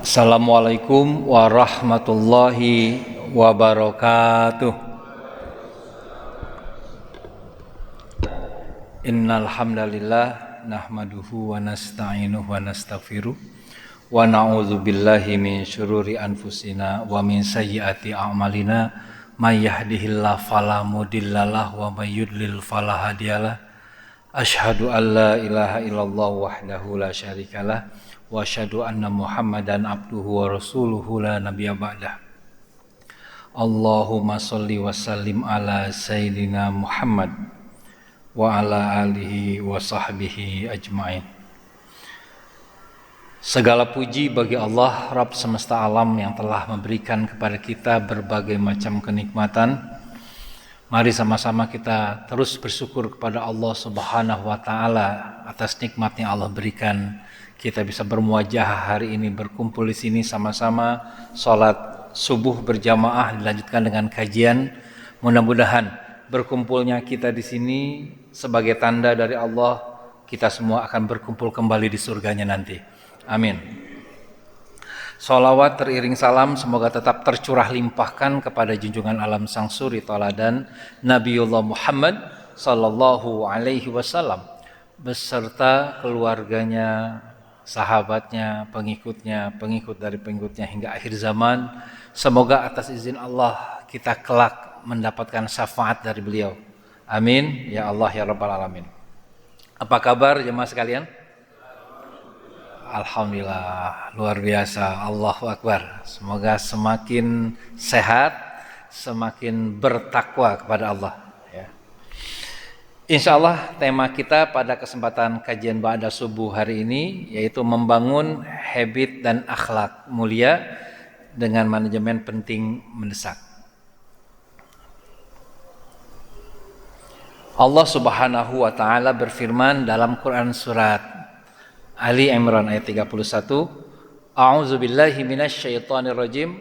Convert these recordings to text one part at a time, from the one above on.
Assalamualaikum warahmatullahi wabarakatuh. Innal hamdalillah nahmaduhu wa nasta'inuhu wa nastaghfiruh wa na'udzu billahi min syururi anfusina wa min sayyiati a'malina may yahdihillahu fala mudhillalah wa may yudlil fala hadiyalah. Asyhadu an la ilaha illallah wahdahu la syarikalah wa asyhadu anna Muhammadan abduhu wa rasuluhu la nabiyya ba'dah. Allahumma shalli wa sallim ala sayyidina Muhammad wa ala alihi wa sahbihi ajmain. Segala puji bagi Allah Rabb semesta alam yang telah memberikan kepada kita berbagai macam kenikmatan. Mari sama-sama kita terus bersyukur kepada Allah Subhanahu wa taala atas nikmat yang Allah berikan. Kita bisa bermuajah hari ini, berkumpul di sini sama-sama salat subuh berjamaah dilanjutkan dengan kajian. Mudah-mudahan berkumpulnya kita di sini sebagai tanda dari Allah, kita semua akan berkumpul kembali di surganya nanti. Amin. Sholawat teriring salam semoga tetap tercurah limpahkan kepada junjungan alam sang suri tauladan Nabiullah Muhammad sallallahu alaihi wasallam beserta keluarganya, sahabatnya, pengikutnya, pengikut dari pengikutnya hingga akhir zaman. Semoga atas izin Allah kita kelak mendapatkan syafaat dari beliau. Amin ya Allah ya Rabbal alamin. Apa kabar jemaah sekalian? Alhamdulillah, luar biasa, Allahu Akbar. Semoga semakin sehat, semakin bertakwa kepada Allah. Ya. Insya Allah tema kita pada kesempatan kajian ba'da subuh hari ini yaitu membangun habit dan akhlak mulia dengan manajemen penting mendesak. Allah Subhanahu wa taala berfirman dalam Quran surat Ali Imran ayat 31, A'udzu billahi minasyaitonir rajim.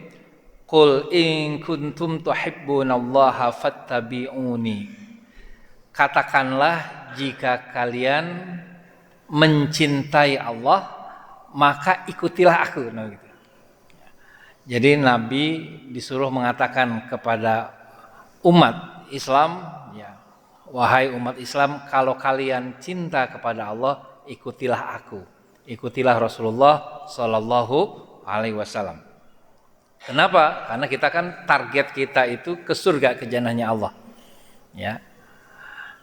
Qul in kuntum tuhibbunallaha fattabi'uni. Katakanlah jika kalian mencintai Allah, maka ikutilah aku. Nah, gitu. Jadi Nabi disuruh mengatakan kepada umat Islam, ya, wahai umat Islam, kalau kalian cinta kepada Allah, ikutilah aku, ikutilah Rasulullah Sallallahu Alaihi Wasallam. Kenapa? Karena kita kan target kita itu ke surga, ke jannahnya Allah. Ya,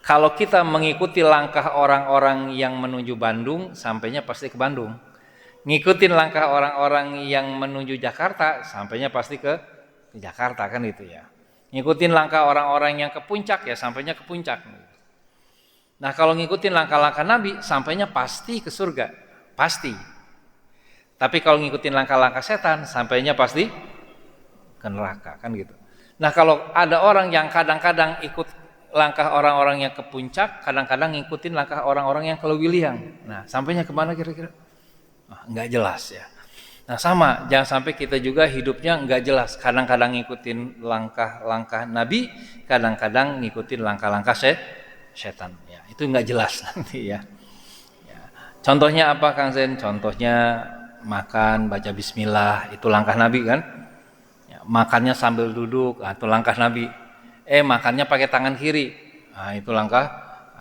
kalau kita mengikuti langkah orang-orang yang menuju Bandung, sampainya pasti ke Bandung. Ngikutin langkah orang-orang yang menuju Jakarta, sampainya pasti ke Jakarta, kan itu ya. Ngikutin langkah orang-orang yang ke puncak, ya sampainya ke puncak. Nah kalau ngikutin langkah-langkah Nabi, sampainya pasti ke surga, pasti. Tapi kalau ngikutin langkah-langkah setan, sampainya pasti ke neraka, kan gitu. Nah kalau ada orang yang kadang-kadang ikut langkah orang-orang yang ke puncak, kadang-kadang ngikutin langkah orang-orang yang ke Lewiliang. Nah sampainya kemana kira-kira? Nggak jelas ya. Nah sama, jangan sampai kita juga hidupnya nggak jelas. Kadang-kadang ngikutin langkah-langkah Nabi, kadang-kadang ngikutin langkah-langkah setan. Ya, itu nggak jelas nanti ya. Ya. Contohnya apa Kang Zen? Contohnya makan, baca bismillah, itu langkah Nabi kan? Ya, makannya sambil duduk, itu langkah Nabi. Makannya pakai tangan kiri, itu langkah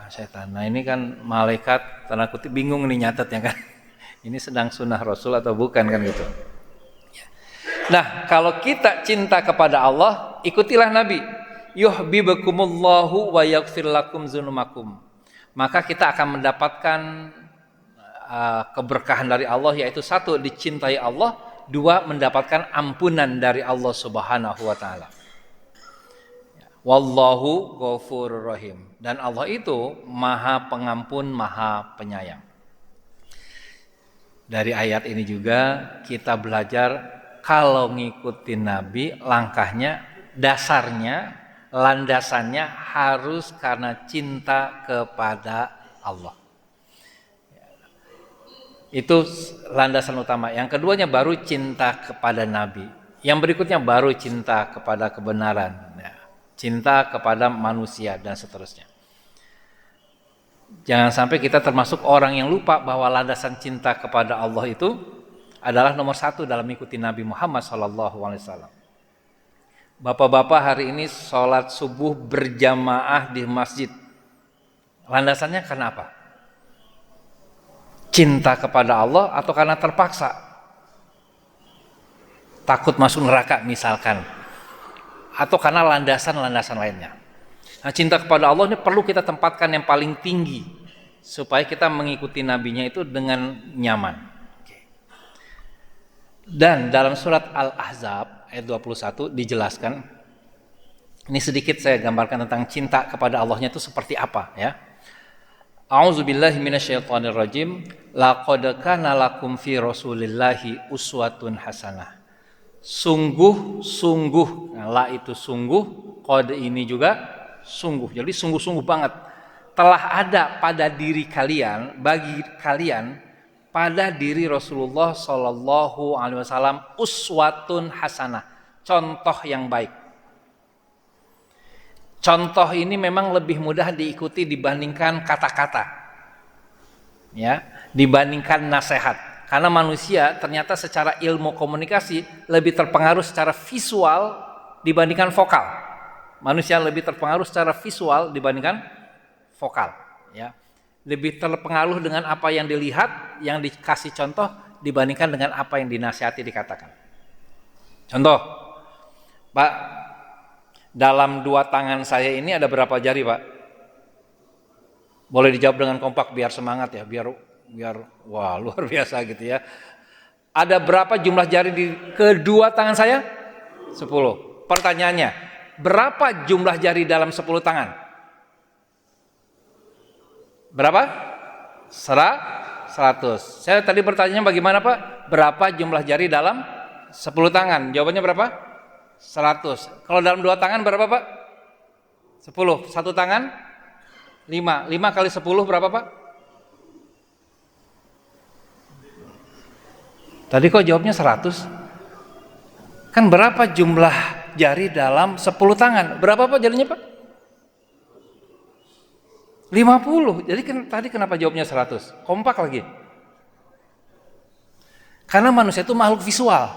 setan. Nah ini kan malaikat tanda kutip bingung nih nyatetnya kan. Ini sedang sunnah Rasul atau bukan kan gitu. Ya. Nah kalau kita cinta kepada Allah, ikutilah Nabi. Yuhibbukumullahu wa yaghfir lakum dzunubakum. Maka kita akan mendapatkan keberkahan dari Allah, yaitu satu, dicintai Allah, dua, mendapatkan ampunan dari Allah Subhanahu wa taala. Wallahu ghafurur rahim. Dan Allah itu Maha Pengampun, Maha Penyayang. Dari ayat ini juga kita belajar kalau ngikutin Nabi, langkahnya, dasarnya, landasannya harus karena cinta kepada Allah. Itu landasan utama. Yang keduanya baru cinta kepada Nabi. Yang berikutnya baru cinta kepada kebenaran. Cinta kepada manusia dan seterusnya. Jangan sampai kita termasuk orang yang lupa bahwa landasan cinta kepada Allah itu adalah nomor satu dalam mengikuti Nabi Muhammad SAW. Bapak-bapak hari ini sholat subuh berjamaah di masjid. Landasannya karena apa? Cinta kepada Allah atau karena terpaksa? Takut masuk neraka misalkan. Atau karena landasan-landasan lainnya. Nah, cinta kepada Allah ini perlu kita tempatkan yang paling tinggi supaya kita mengikuti nabinya itu dengan nyaman. Dan dalam surat Al-Ahzab ayat 21 dijelaskan, ini sedikit saya gambarkan tentang cinta kepada Allahnya itu seperti apa ya. A'udzubillahi minasyaitonirrajim. Laqad kana lakum fi Rasulillahi uswatun hasanah. Sungguh, nah, la itu sungguh, qad ini juga sungguh. Jadi sungguh-sungguh banget telah ada pada diri kalian, bagi kalian pada diri Rasulullah sallallahu alaihi wasallam uswatun hasanah, contoh yang baik. Contoh ini memang lebih mudah diikuti dibandingkan kata-kata. Ya, dibandingkan nasihat. Karena manusia ternyata secara ilmu komunikasi lebih terpengaruh secara visual dibandingkan vokal. Manusia lebih terpengaruh secara visual dibandingkan vokal, ya. Lebih terpengaruh dengan apa yang dilihat, yang dikasih contoh dibandingkan dengan apa yang dinasihati dikatakan. Contoh, Pak, dalam dua tangan saya ini ada berapa jari, Pak? Boleh dijawab dengan kompak biar semangat ya, biar wah luar biasa gitu ya. Ada berapa jumlah jari di kedua tangan saya? 10. Pertanyaannya, berapa jumlah jari dalam 10 tangan? Berapa? 100. Saya tadi bertanya bagaimana Pak? Berapa jumlah jari dalam 10 tangan? Jawabannya berapa? 100. Kalau dalam 2 tangan berapa Pak? 10. Satu tangan? 5. 5 kali 10 berapa Pak? Tadi kok jawabnya 100? Kan berapa jumlah jari dalam 10 tangan? Berapa Pak jarinya Pak? 50. Jadi tadi kenapa jawabnya 100? Kompak lagi. Karena manusia itu makhluk visual.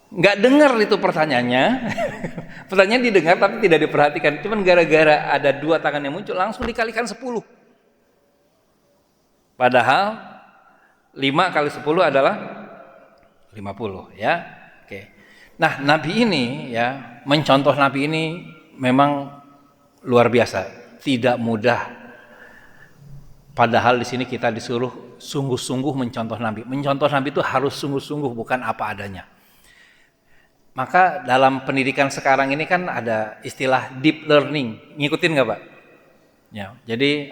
Nggak dengar itu pertanyaannya. Pertanyaan didengar tapi tidak diperhatikan. Cuman gara-gara ada 2 tangan yang muncul langsung dikalikan 10. Padahal 5 kali 10 adalah 50 ya. Oke. Nah, Nabi ini ya, mencontoh Nabi ini memang luar biasa, tidak mudah. Padahal di sini kita disuruh sungguh-sungguh mencontoh Nabi. Mencontoh Nabi itu harus sungguh-sungguh, bukan apa adanya. Maka dalam pendidikan sekarang ini kan ada istilah deep learning. Ngikutin nggak Pak? Ya, jadi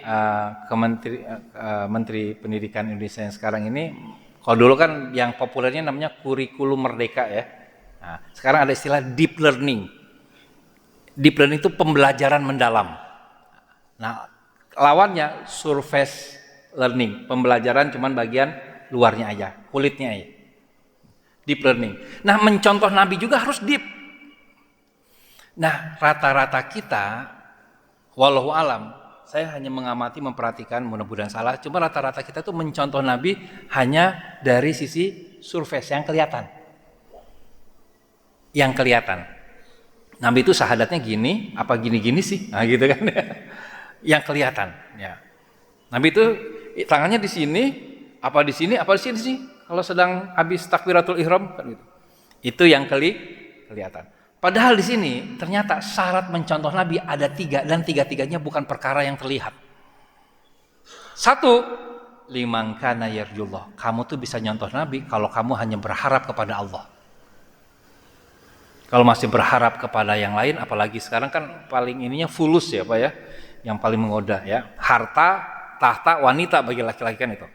Menteri Pendidikan Indonesia yang sekarang ini, kalau dulu kan yang populernya namanya kurikulum merdeka ya. Nah, sekarang ada istilah deep learning. Deep learning itu pembelajaran mendalam. Nah, lawannya surface learning, pembelajaran cuman bagian luarnya aja, kulitnya aja. Deep learning. Nah, mencontoh Nabi juga harus deep. Nah, rata-rata kita, wallahu alam, saya hanya mengamati, memperhatikan, mudah-mudahan salah, cuma rata-rata kita tuh mencontoh Nabi hanya dari sisi surface yang kelihatan. Yang kelihatan. Nabi itu syahadatnya gini, apa gini-gini sih? Nah, gitu kan. Yang kelihatan, ya. Nabi itu tangannya di sini, apa di sini, apa di sini sih? Kalau sedang habis takbiratul ihram kan gitu. Itu yang kelihatan. Padahal di sini ternyata syarat mencontoh Nabi ada 3 dan 3-tiganya bukan perkara yang terlihat. 1, liman kana yarjullah. Kamu tuh bisa nyontoh Nabi kalau kamu hanya berharap kepada Allah. Kalau masih berharap kepada yang lain, apalagi sekarang kan paling ininya fulus ya Pak ya, yang paling menggoda ya. Harta, tahta, wanita bagi laki-laki kan itu.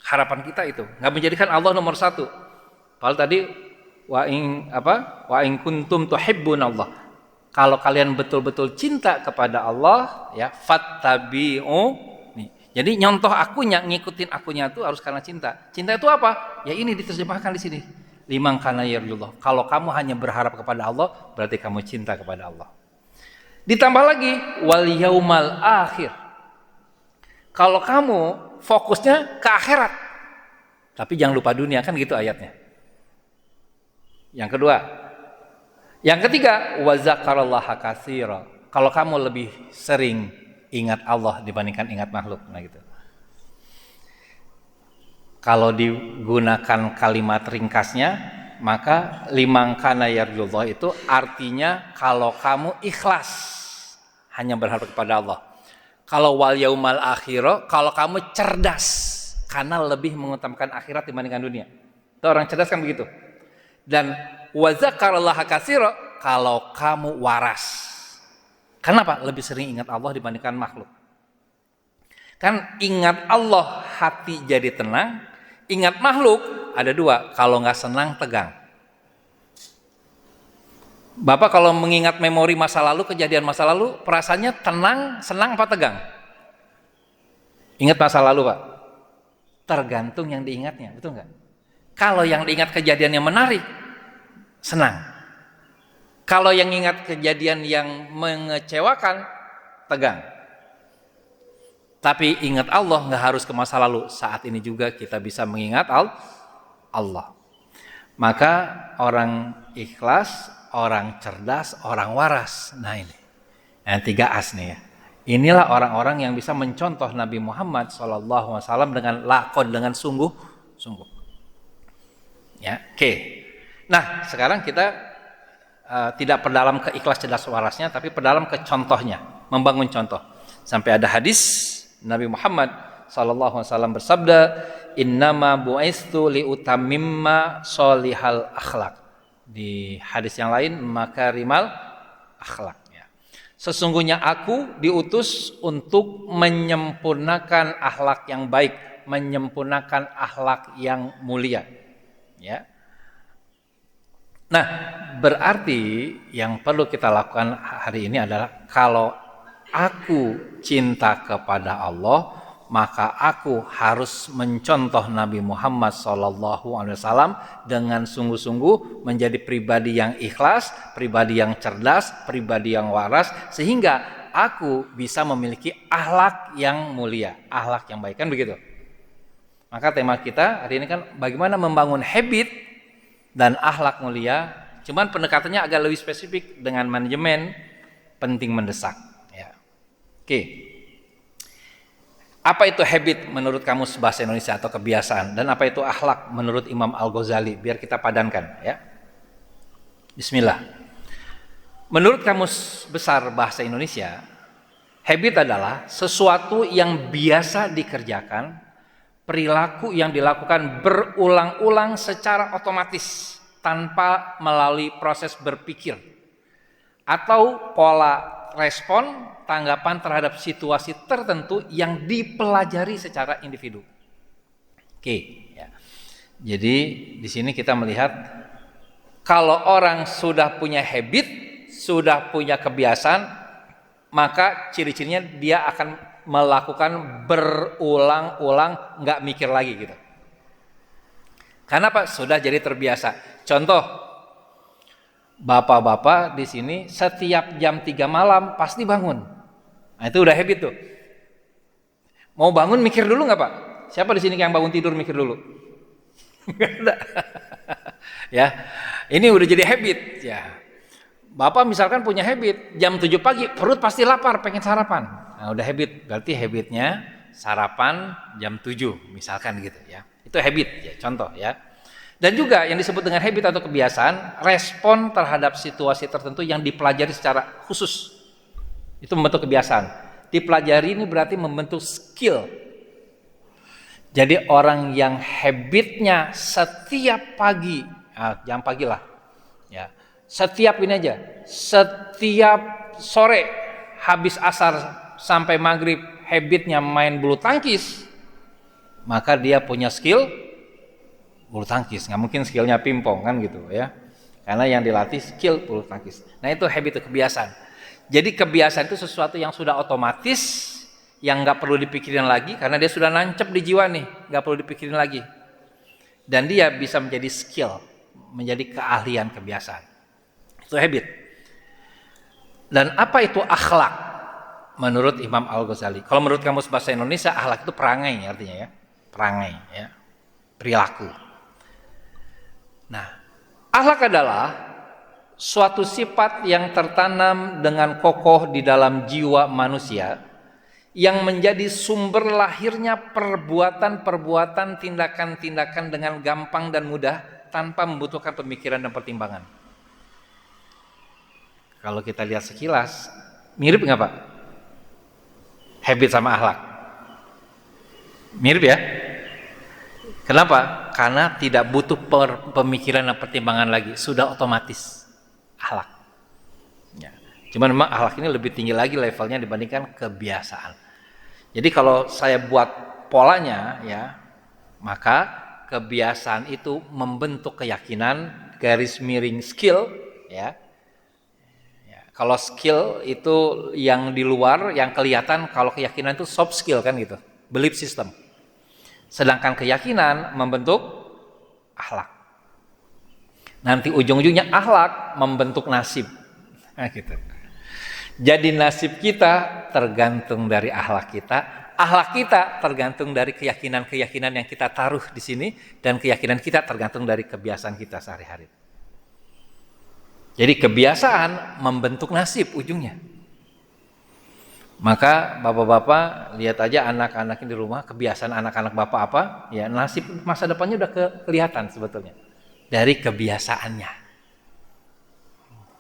Harapan kita itu nggak menjadikan Allah nomor 1. Padahal tadi wa in kuntum tuhibbunallah. Kalau kalian betul-betul cinta kepada Allah ya, fattabi'u. Nih. Jadi nyontoh akunya, ngikutin akunya itu harus karena cinta. Cinta itu apa? Ya ini diterjemahkan di sini. Liman kana yarjullah. Kalau kamu hanya berharap kepada Allah, berarti kamu cinta kepada Allah. Ditambah lagi wal yaumal akhir. Kalau kamu fokusnya ke akhirat. Tapi jangan lupa dunia, kan gitu ayatnya. Yang kedua. Yang ketiga, wa dzakarallaha katsira. Kalau kamu lebih sering ingat Allah dibandingkan ingat makhluk, nah gitu. Kalau digunakan kalimat ringkasnya, maka liman kana yarjullah itu artinya kalau kamu ikhlas hanya berharap kepada Allah. Kalau wal yaumal akhir, kalau kamu cerdas karena lebih mengutamakan akhirat dibandingkan dunia. Itu orang cerdas kan begitu. Dan wa dzakarallaha katsira, kalau kamu waras. Kenapa? Lebih sering ingat Allah dibandingkan makhluk. Kan ingat Allah hati jadi tenang, ingat makhluk ada dua, kalau nggak senang tegang. Bapak kalau mengingat memori masa lalu, kejadian masa lalu, perasaannya tenang, senang apa tegang? Ingat masa lalu Pak? Tergantung yang diingatnya, betul nggak? Kalau yang diingat kejadian yang menarik, senang. Kalau yang ingat kejadian yang mengecewakan, tegang. Tapi ingat Allah nggak harus ke masa lalu. Saat ini juga kita bisa mengingat Allah. Maka orang ikhlas, orang cerdas, orang waras. Nah ini, yang 3 as nih ya. Inilah orang-orang yang bisa mencontoh Nabi Muhammad SAW dengan lakon, dengan sungguh-sungguh. Ya, oke. Nah sekarang kita tidak perdalam ke ikhlas cerdas warasnya, tapi perdalam ke contohnya, membangun contoh. Sampai ada hadis Nabi Muhammad SAW bersabda, innama bu'istu liutamimma solihal akhlak. Di hadis yang lain, makarimal akhlak. Ya. Sesungguhnya aku diutus untuk menyempurnakan akhlak yang baik, menyempurnakan akhlak yang mulia. Ya. Nah, berarti yang perlu kita lakukan hari ini adalah kalau aku cinta kepada Allah, maka aku harus mencontoh Nabi Muhammad SAW dengan sungguh-sungguh menjadi pribadi yang ikhlas, pribadi yang cerdas, pribadi yang waras, sehingga aku bisa memiliki akhlak yang mulia, akhlak yang baik, kan begitu? Maka tema kita hari ini kan bagaimana membangun habit dan akhlak mulia, cuman pendekatannya agak lebih spesifik dengan manajemen penting mendesak. Ya. Oke. Apa itu habit menurut kamus bahasa Indonesia atau kebiasaan, dan apa itu akhlak menurut Imam Al-Ghazali? Biar kita padankan, ya. Bismillah. Menurut kamus besar bahasa Indonesia, habit adalah sesuatu yang biasa dikerjakan, perilaku yang dilakukan berulang-ulang secara otomatis tanpa melalui proses berpikir, atau pola respon tanggapan terhadap situasi tertentu yang dipelajari secara individu. Oke, ya. Jadi di sini kita melihat kalau orang sudah punya habit, sudah punya kebiasaan, maka ciri-cirinya dia akan melakukan berulang-ulang, nggak mikir lagi gitu. Karena Pak sudah jadi terbiasa. Contoh, bapak-bapak di sini setiap jam 3 malam pasti bangun. Nah, itu udah habit tuh. Mau bangun mikir dulu nggak Pak? Siapa di sini yang bangun tidur mikir dulu? Nggak ada. Ya, ini udah jadi habit. Ya, bapak misalkan punya habit jam 7 pagi perut pasti lapar, pengen sarapan. Nah, udah habit, berarti habitnya sarapan jam 7 misalkan gitu ya. Itu habit ya, contoh ya. Dan juga yang disebut dengan habit atau kebiasaan, respon terhadap situasi tertentu yang dipelajari secara khusus. Itu membentuk kebiasaan. Dipelajari ini berarti membentuk skill. Jadi orang yang habitnya setiap pagi, jam pagi lah. Ya. Setiap ini aja, setiap sore habis asar sampai maghrib habitnya main bulu tangkis, maka dia punya skill bulu tangkis. Nggak mungkin skillnya pingpong kan gitu ya, karena yang dilatih skill bulu tangkis. Nah itu habit, itu kebiasaan. Jadi kebiasaan itu sesuatu yang sudah otomatis, yang nggak perlu dipikirin lagi karena dia sudah nancep di jiwa nih, nggak perlu dipikirin lagi, dan dia bisa menjadi skill, menjadi keahlian, kebiasaan. Itu habit. Dan apa itu akhlak? Menurut Imam Al-Ghazali. Kalau menurut kamus bahasa Indonesia, akhlak itu perangai artinya ya. Perangai ya. perilaku. Nah, akhlak adalah suatu sifat yang tertanam dengan kokoh di dalam jiwa manusia yang menjadi sumber lahirnya perbuatan-perbuatan, tindakan-tindakan dengan gampang dan mudah tanpa membutuhkan pemikiran dan pertimbangan. Kalau kita lihat sekilas, mirip nggak Pak? Habit sama akhlak. Mirip ya? Kenapa? Karena tidak butuh pemikiran dan pertimbangan lagi, sudah otomatis akhlak. Ya. Cuman memang akhlak ini lebih tinggi lagi levelnya dibandingkan kebiasaan. Jadi kalau saya buat polanya ya, maka kebiasaan itu membentuk keyakinan, garis miring skill ya. Kalau skill itu yang di luar, yang kelihatan, kalau keyakinan itu soft skill kan gitu, belief system. Sedangkan keyakinan membentuk akhlak. Nanti ujung-ujungnya akhlak membentuk nasib. Nah, gitu. Jadi nasib kita tergantung dari akhlak kita, akhlak kita tergantung dari keyakinan-keyakinan yang kita taruh di sini, dan keyakinan kita tergantung dari kebiasaan kita sehari-hari. Jadi kebiasaan membentuk nasib ujungnya. Maka bapak-bapak lihat aja anak-anak di rumah, kebiasaan anak-anak bapak apa, ya nasib masa depannya udah kelihatan sebetulnya dari kebiasaannya.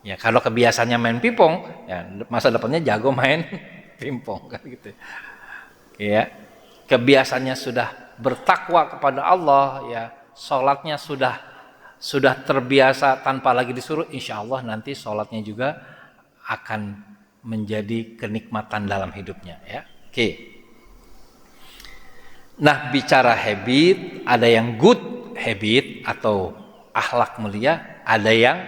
Ya kalau kebiasaannya main pingpong, ya masa depannya jago main pingpong kan gitu. Ya kebiasaannya sudah bertakwa kepada Allah, ya sholatnya sudah terbiasa tanpa lagi disuruh, insya Allah nanti sholatnya juga akan menjadi kenikmatan dalam hidupnya ya. Oke. Nah bicara habit, ada yang good habit atau akhlak mulia, ada yang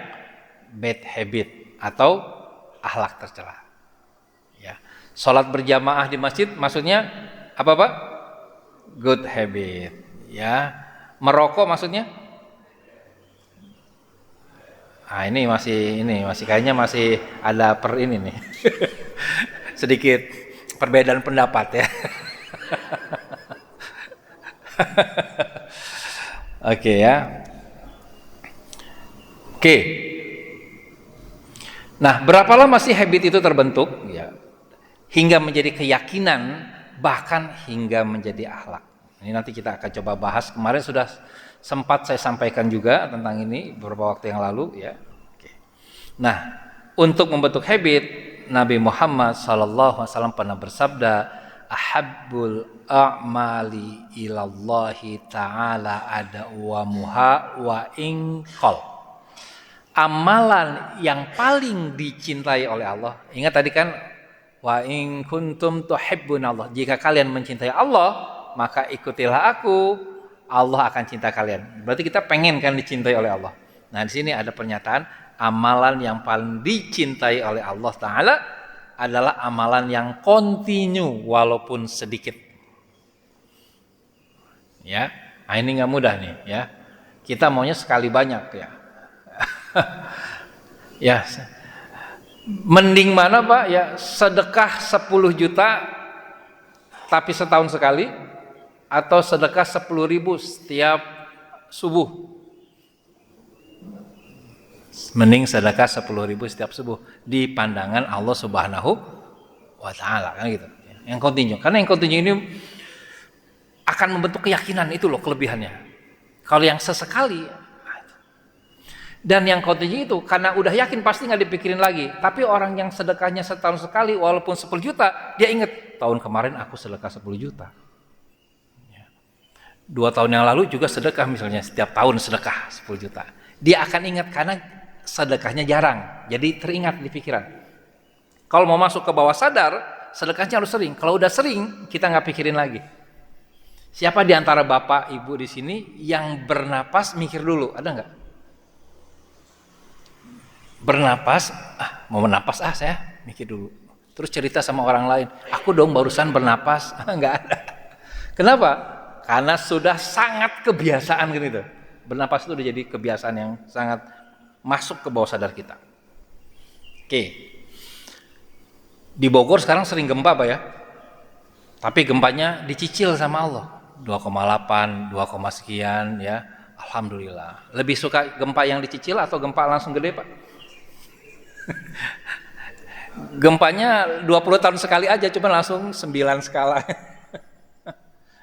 bad habit atau akhlak tercela. Ya. Sholat berjamaah di masjid maksudnya apa Pak? Good habit. Ya. Merokok maksudnya? Ah ini masih kayaknya masih ada ini nih. Sedikit perbedaan pendapat ya. Oke ya. Oke. Nah, berapa lama sih habit itu terbentuk? Ya. Hingga menjadi keyakinan, bahkan hingga menjadi akhlak. Ini nanti kita akan coba bahas. Kemarin sudah sempat saya sampaikan juga tentang ini beberapa waktu yang lalu ya. Oke. Nah, untuk membentuk habit, Nabi Muhammad SAW pernah bersabda, ahabbul a'mali ilallahi ta'ala adwamuha wa inqal. Amalan yang paling dicintai oleh Allah. Ingat tadi kan, wa in kuntum tuhibbunallah. Jika kalian mencintai Allah, maka ikutilah aku. Allah akan cinta kalian. Berarti kita pengen kan dicintai oleh Allah. Nah, di sini ada pernyataan amalan yang paling dicintai oleh Allah Ta'ala adalah amalan yang kontinu walaupun sedikit. Ya, nah, ini nggak mudah nih ya. Kita maunya sekali banyak ya. Ya, mending mana Pak? Ya sedekah 10 juta tapi setahun sekali, atau sedekah 10.000 setiap subuh. Mending sedekah 10.000 setiap subuh di pandangan Allah Subhanahu wa Ta'ala kan gitu. Yang kontinu. Karena yang kontinu ini akan membentuk keyakinan, itu loh kelebihannya. Kalau yang sesekali, dan yang kontinu itu karena udah yakin pasti nggak dipikirin lagi. Tapi orang yang sedekahnya setahun sekali walaupun 10 juta, dia ingat tahun kemarin aku sedekah 10 juta. 2 tahun yang lalu juga sedekah, misalnya setiap tahun sedekah 10 juta. Dia akan ingat karena sedekahnya jarang, jadi teringat di pikiran. Kalau mau masuk ke bawah sadar, sedekahnya harus sering. Kalau udah sering, kita nggak pikirin lagi. Siapa di antara bapak ibu di sini yang bernapas mikir dulu? Ada nggak? Bernapas, mau bernapas saya mikir dulu. Terus cerita sama orang lain, aku dong barusan bernapas, nggak ada. Kenapa? Karena sudah sangat kebiasaan gitu. Bernapas itu udah jadi kebiasaan yang sangat masuk ke bawah sadar kita. Oke. Di Bogor sekarang sering gempa Pak ya. Tapi gempanya dicicil sama Allah. 2,8, 2, sekian ya. Alhamdulillah. Lebih suka gempa yang dicicil atau gempa langsung gede, Pak? Gempanya 20 tahun sekali aja, cuma langsung 9 skala.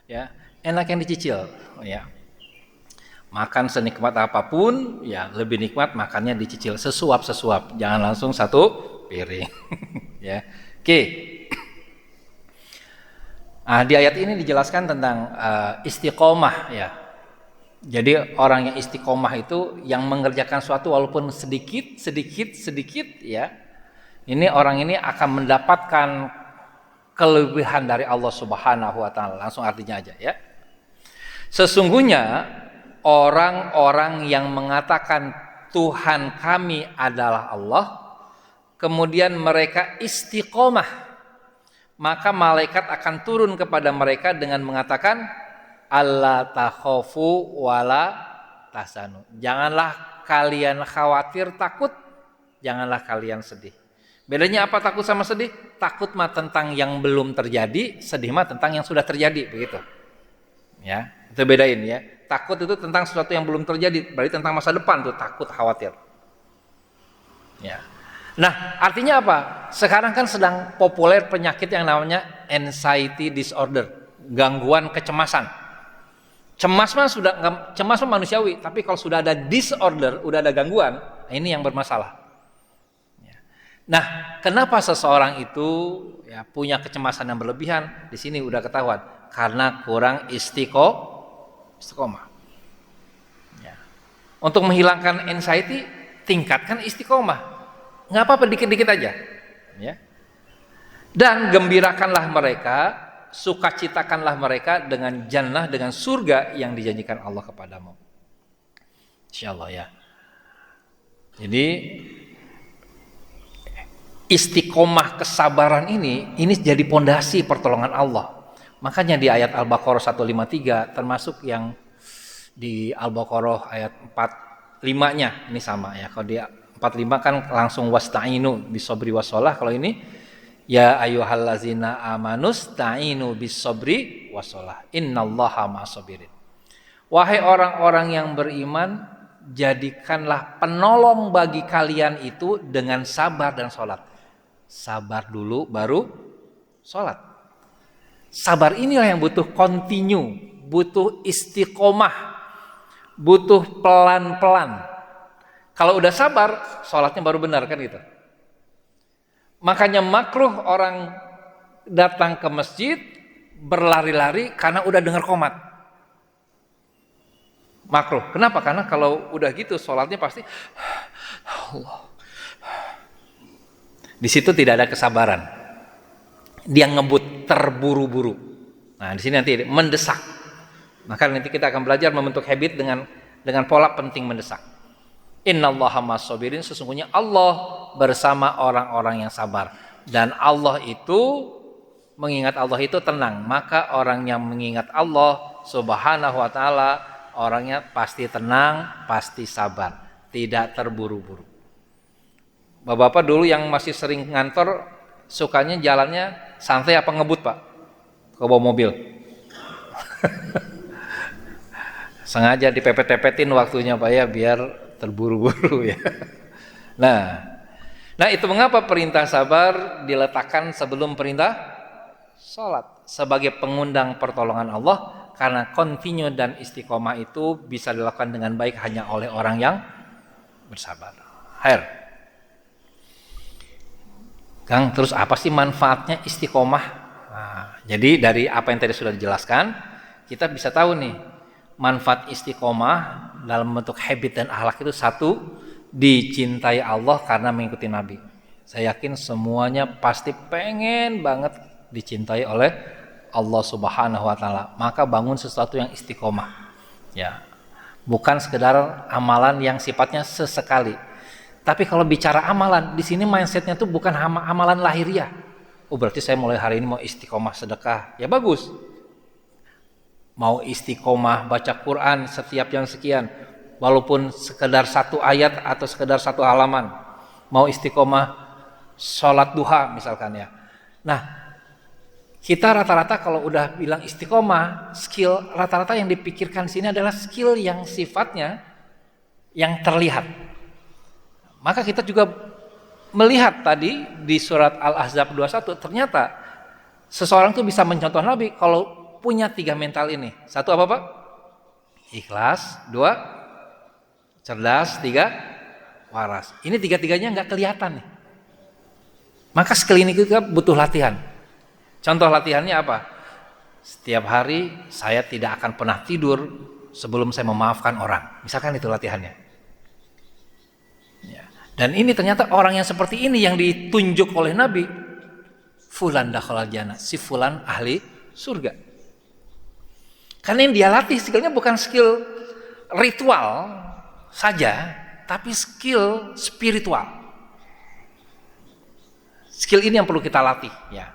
Ya, enak yang dicicil, ya. Makan senikmat apapun, ya lebih nikmat makannya dicicil, sesuap, jangan langsung satu piring. Ya. Oke. Nah, di ayat ini dijelaskan tentang istiqomah, ya. Jadi orang yang istiqomah itu yang mengerjakan suatu walaupun sedikit, ya. Ini orang ini akan mendapatkan kelebihan dari Allah Subhanahu wa taala. Langsung artinya aja ya. Sesungguhnya orang-orang yang mengatakan Tuhan kami adalah Allah, kemudian mereka istiqomah, maka malaikat akan turun kepada mereka dengan mengatakan alla takhafu wala tahzanu. Janganlah kalian khawatir, takut, janganlah kalian sedih. Bedanya apa takut sama sedih? Takut mah tentang yang belum terjadi, sedih mah tentang yang sudah terjadi, begitu. Ya, itu bedain ya. Takut itu tentang sesuatu yang belum terjadi, berarti tentang masa depan tuh takut, khawatir. Ya. Nah, artinya apa? Sekarang kan sedang populer penyakit yang namanya anxiety disorder, gangguan kecemasan. Cemas mah manusiawi, tapi kalau sudah ada disorder, udah ada gangguan, ini yang bermasalah. Nah, kenapa seseorang itu ya punya kecemasan yang berlebihan? Di sini udah ketahuan, karena kurang istiqomah. Ya. Untuk menghilangkan anxiety, tingkatkan istiqomah. Nggak apa-apa, dikit-dikit aja. Ya. Dan gembirakanlah mereka, sukacitakanlah mereka dengan jannah, dengan surga yang dijanjikan Allah kepadamu. Insyaallah ya. Jadi istiqomah kesabaran ini jadi pondasi pertolongan Allah. Makanya di ayat Al-Baqarah 153 termasuk yang di Al-Baqarah ayat 45-nya ini sama ya. Kalau di 45 kan langsung wasta'inu bisabri wassalah, kalau ini ya ayyuhallazina amanus ta'inu bisabri wassalah innallaha ma'as-sabirin. Wahai orang-orang yang beriman, jadikanlah penolong bagi kalian itu dengan sabar dan sholat. Sabar dulu baru sholat. Sabar inilah yang butuh continue, butuh istiqomah, butuh pelan-pelan. Kalau udah sabar, sholatnya baru benar kan gitu. Makanya makruh orang datang ke masjid berlari-lari karena udah dengar qomat. Makruh. Kenapa? Karena kalau udah gitu sholatnya pasti Allah. Di situ tidak ada kesabaran. Dia ngebut terburu-buru. Nah, di sini nanti mendesak. Maka nanti kita akan belajar membentuk habit dengan pola penting mendesak. Innallaha ma'as-sabirin, sesungguhnya Allah bersama orang-orang yang sabar. Dan Allah itu, mengingat Allah itu tenang. Maka orang yang mengingat Allah Subhanahu wa ta'ala, orangnya pasti tenang, pasti sabar, tidak terburu-buru. Bapak-bapak dulu yang masih sering ngantor, sukanya jalannya santai apa ngebut, Pak? Ke bawa mobil. Sengaja dipepet-pepetin waktunya, Pak ya, biar terburu-buru ya. Nah itu mengapa perintah sabar diletakkan sebelum perintah sholat, sebagai pengundang pertolongan Allah, karena continue dan istiqomah itu bisa dilakukan dengan baik hanya oleh orang yang bersabar. Kang, terus apa sih manfaatnya istiqomah? Nah, jadi dari apa yang tadi sudah dijelaskan, kita bisa tahu nih, manfaat istiqomah dalam bentuk habit dan akhlak itu satu, dicintai Allah karena mengikuti Nabi. Saya yakin semuanya pasti pengen banget dicintai oleh Allah Subhanahu wa ta'ala. Maka bangun sesuatu yang istiqomah. Ya. Bukan sekedar amalan yang sifatnya sesekali. Tapi kalau bicara amalan, di sini mindsetnya tuh bukan amalan lahiriah. Oh, berarti saya mulai hari ini mau istiqomah sedekah. Ya bagus. Mau istiqomah baca Quran setiap jam sekian, walaupun sekedar satu ayat atau sekedar satu halaman. Mau istiqomah sholat duha misalkan ya. Nah, Kita rata-rata kalau udah bilang istiqomah, skill rata-rata yang dipikirkan di sini adalah skill yang sifatnya yang terlihat. Maka kita juga melihat tadi di surat Al-Ahzab 21, ternyata seseorang tuh bisa mencontoh Nabi kalau punya 3 mental ini. 1 apa Pak? Ikhlas. 2 cerdas. 3 waras. Ini 3-tiganya nggak kelihatan nih. Maka skill ini juga butuh latihan. Contoh latihannya apa? Setiap hari saya tidak akan pernah tidur sebelum saya memaafkan orang. Misalkan itu latihannya. Ya. Dan ini ternyata orang yang seperti ini yang ditunjuk oleh Nabi. Fulan dakhalal jannah, si fulan ahli surga. Karena yang dia latih skillnya bukan skill ritual saja, tapi skill spiritual. Skill ini yang perlu kita latih, ya.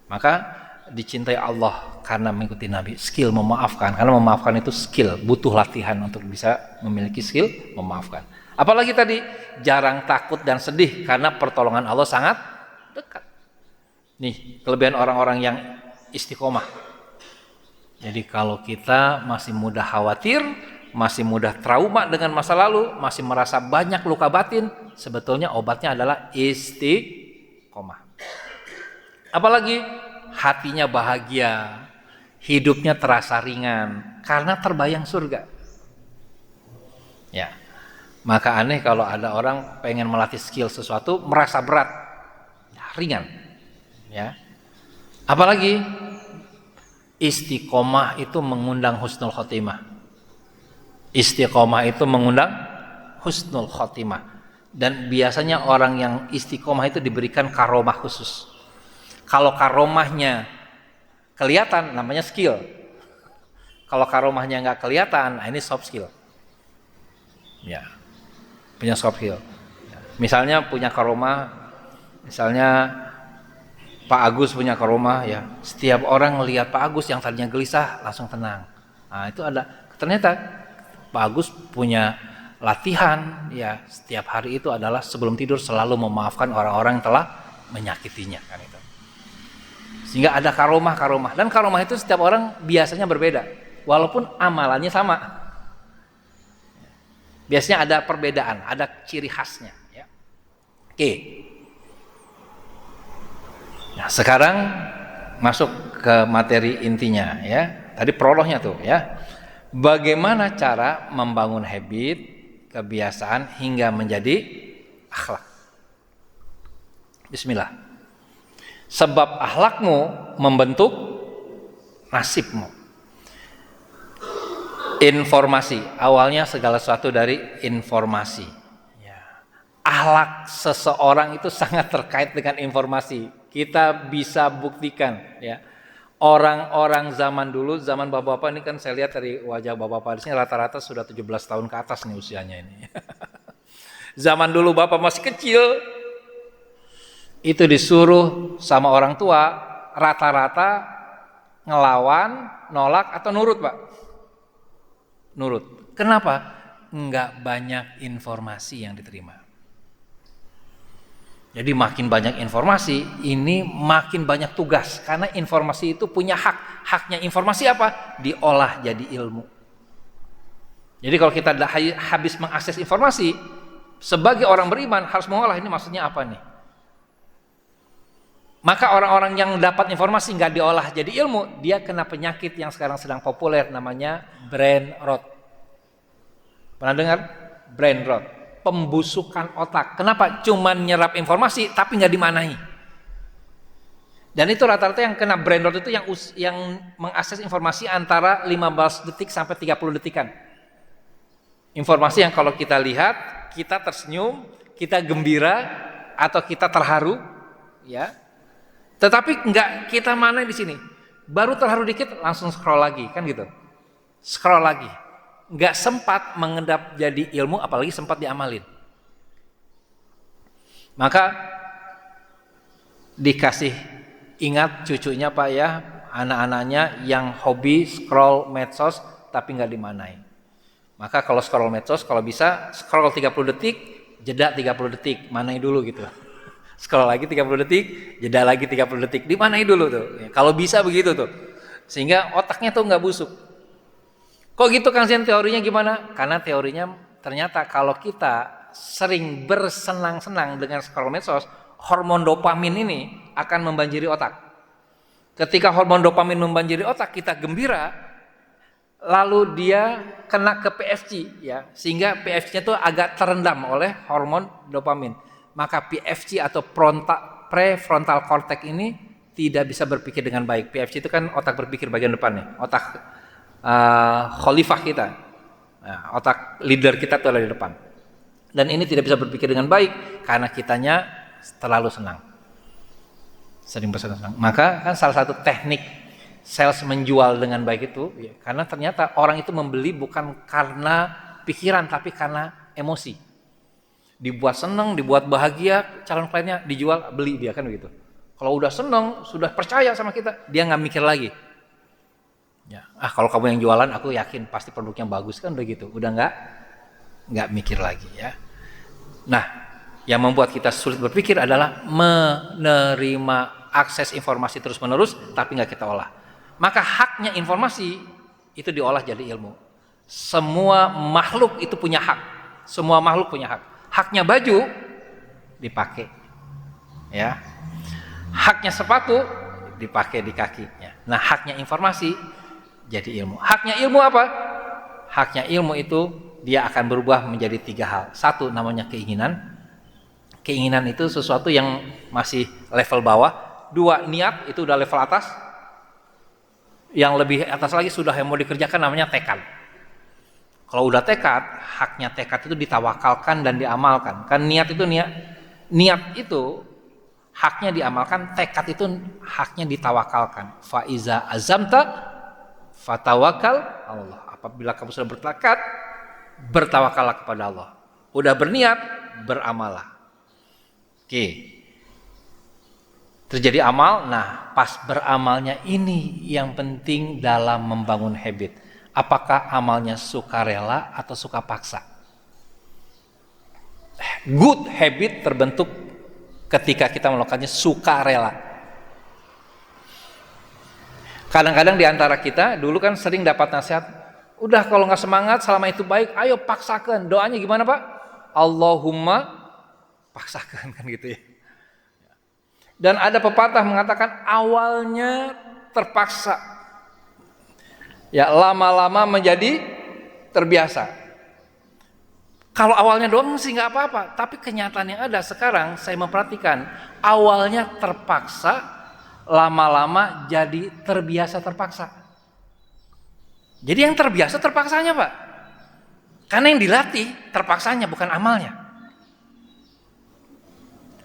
Maka dicintai Allah karena mengikuti Nabi. Skill memaafkan, karena memaafkan itu skill, butuh latihan untuk bisa memiliki skill memaafkan. Apalagi tadi jarang takut dan sedih karena pertolongan Allah sangat dekat. Nih, kelebihan orang-orang yang istiqomah. Jadi kalau kita masih mudah khawatir, masih mudah trauma dengan masa lalu, masih merasa banyak luka batin, sebetulnya obatnya adalah istiqomah. Apalagi hatinya bahagia, hidupnya terasa ringan karena terbayang surga. Ya. Maka aneh kalau ada orang pengen melatih skill sesuatu merasa berat, ringan. Ya. Apalagi istiqomah itu mengundang husnul khotimah. Istiqomah itu mengundang husnul khotimah. Dan biasanya orang yang istiqomah itu diberikan karomah khusus. Kalau karomahnya kelihatan, namanya skill. Kalau karomahnya nggak kelihatan, nah ini soft skill. Ya, punya soft skill. Misalnya punya karomah, misalnya Pak Agus punya karomah, ya. Setiap orang melihat Pak Agus yang tadinya gelisah langsung tenang. Nah itu ada. Ternyata Pak Agus punya latihan, ya. Setiap hari itu adalah sebelum tidur selalu memaafkan orang-orang yang telah menyakitinya, kan itu. Sehingga ada karomah, dan karomah itu setiap orang biasanya berbeda, walaupun amalannya sama. Biasanya ada perbedaan, ada ciri khasnya. Ya. Oke. Nah, sekarang masuk ke materi intinya, ya. Tadi prolognya tuh, ya. Bagaimana cara membangun habit, kebiasaan hingga menjadi akhlak? Bismillah. Sebab akhlakmu membentuk nasibmu. Informasi, awalnya segala sesuatu dari informasi. Ya. Akhlak seseorang itu sangat terkait dengan informasi. Kita bisa buktikan, ya. Orang-orang zaman dulu, zaman bapak-bapak ini kan saya lihat dari wajah bapak-bapak di sini rata-rata sudah 17 tahun ke atas nih usianya ini. Zaman dulu bapak masih kecil, itu disuruh sama orang tua rata-rata ngelawan, nolak atau nurut, Pak? Nurut. Kenapa? Enggak banyak informasi yang diterima. Jadi makin banyak informasi, ini makin banyak tugas. Karena informasi itu punya hak. Haknya informasi apa? Diolah jadi ilmu. Jadi kalau kita habis mengakses informasi, sebagai orang beriman harus mengolah ini maksudnya apa nih? Maka orang-orang yang dapat informasi nggak diolah jadi ilmu, dia kena penyakit yang sekarang sedang populer namanya brain rot. Pernah dengar? Brain rot, pembusukan otak. Kenapa? Cuman nyerap informasi tapi nggak dimanai. Dan itu rata-rata yang kena brain rot itu yang mengakses informasi antara 15 detik sampai 30 detikan. Informasi yang kalau kita lihat, kita tersenyum, kita gembira atau kita terharu, ya. Tetapi enggak kita mana di sini. Baru terharu dikit langsung scroll lagi, kan gitu. Scroll lagi. Enggak sempat mengendap jadi ilmu, apalagi sempat diamalin. Maka dikasih ingat cucunya Pak ya, anak-anaknya yang hobi scroll medsos tapi enggak dimanai. Maka kalau scroll medsos, kalau bisa scroll 30 detik, jeda 30 detik, manai dulu gitu. Scroll lagi 30 detik, jeda lagi 30 detik. Dimanain dulu tuh. Ya, kalau bisa begitu tuh. Sehingga otaknya tuh nggak busuk. Kok gitu Kang Zen, teorinya gimana? Karena teorinya ternyata kalau kita sering bersenang-senang dengan scroll medsos, hormon dopamin ini akan membanjiri otak. Ketika hormon dopamin membanjiri otak, kita gembira, lalu dia kena ke PFC, ya, sehingga PFC-nya tuh agak terendam oleh hormon dopamin. Maka PFC atau prefrontal cortex ini tidak bisa berpikir dengan baik. PFC itu kan otak berpikir bagian depan nih, otak khalifah kita, nah, otak leader kita tuh ada di depan. Dan ini tidak bisa berpikir dengan baik karena kitanya terlalu senang, sering bersenang-senang. Maka kan salah satu teknik sales menjual dengan baik itu, ya, karena ternyata orang itu membeli bukan karena pikiran tapi karena emosi. Dibuat senang, dibuat bahagia, calon kliennya dijual, beli dia, kan begitu. Kalau udah senang, sudah percaya sama kita, dia nggak mikir lagi. Ya, kalau kamu yang jualan, aku yakin pasti produknya bagus, kan begitu. Udah nggak mikir lagi, ya. Nah, yang membuat kita sulit berpikir adalah menerima akses informasi terus-menerus, tapi nggak kita olah. Maka haknya informasi itu diolah jadi ilmu. Semua makhluk itu punya hak. Semua makhluk punya hak. Haknya baju dipakai, ya. Haknya sepatu dipakai di kakinya. Nah, haknya informasi jadi ilmu. Haknya ilmu apa? Haknya ilmu itu dia akan berubah menjadi 3 hal. 1 namanya keinginan. Keinginan itu sesuatu yang masih level bawah. 2 niat, itu udah level atas. Yang lebih atas lagi sudah yang mau dikerjakan namanya tekad. Kalau udah tekad, haknya tekad itu ditawakalkan dan diamalkan. Kan niat itu niat itu haknya diamalkan, tekad itu haknya ditawakalkan. Fa iza azamta fatawakal Allah. Apabila kamu sudah bertekad, bertawakallah kepada Allah. Udah berniat, beramalah. Oke. Terjadi amal. Nah, pas beramalnya ini yang penting dalam membangun habit. Apakah amalnya sukarela atau suka paksa? Good habit terbentuk ketika kita melakukannya sukarela. Kadang-kadang di antara kita dulu kan sering dapat nasihat, udah kalau nggak semangat selama itu baik, ayo paksakan. Doanya gimana Pak? Allahumma paksakan, kan gitu ya. Dan ada pepatah mengatakan awalnya terpaksa, ya lama-lama menjadi terbiasa. Kalau awalnya doang sih nggak apa-apa, tapi kenyataan yang ada sekarang saya memperhatikan awalnya terpaksa, lama-lama jadi terbiasa terpaksa. Jadi yang terbiasa terpaksanya Pak, karena yang dilatih terpaksanya bukan amalnya.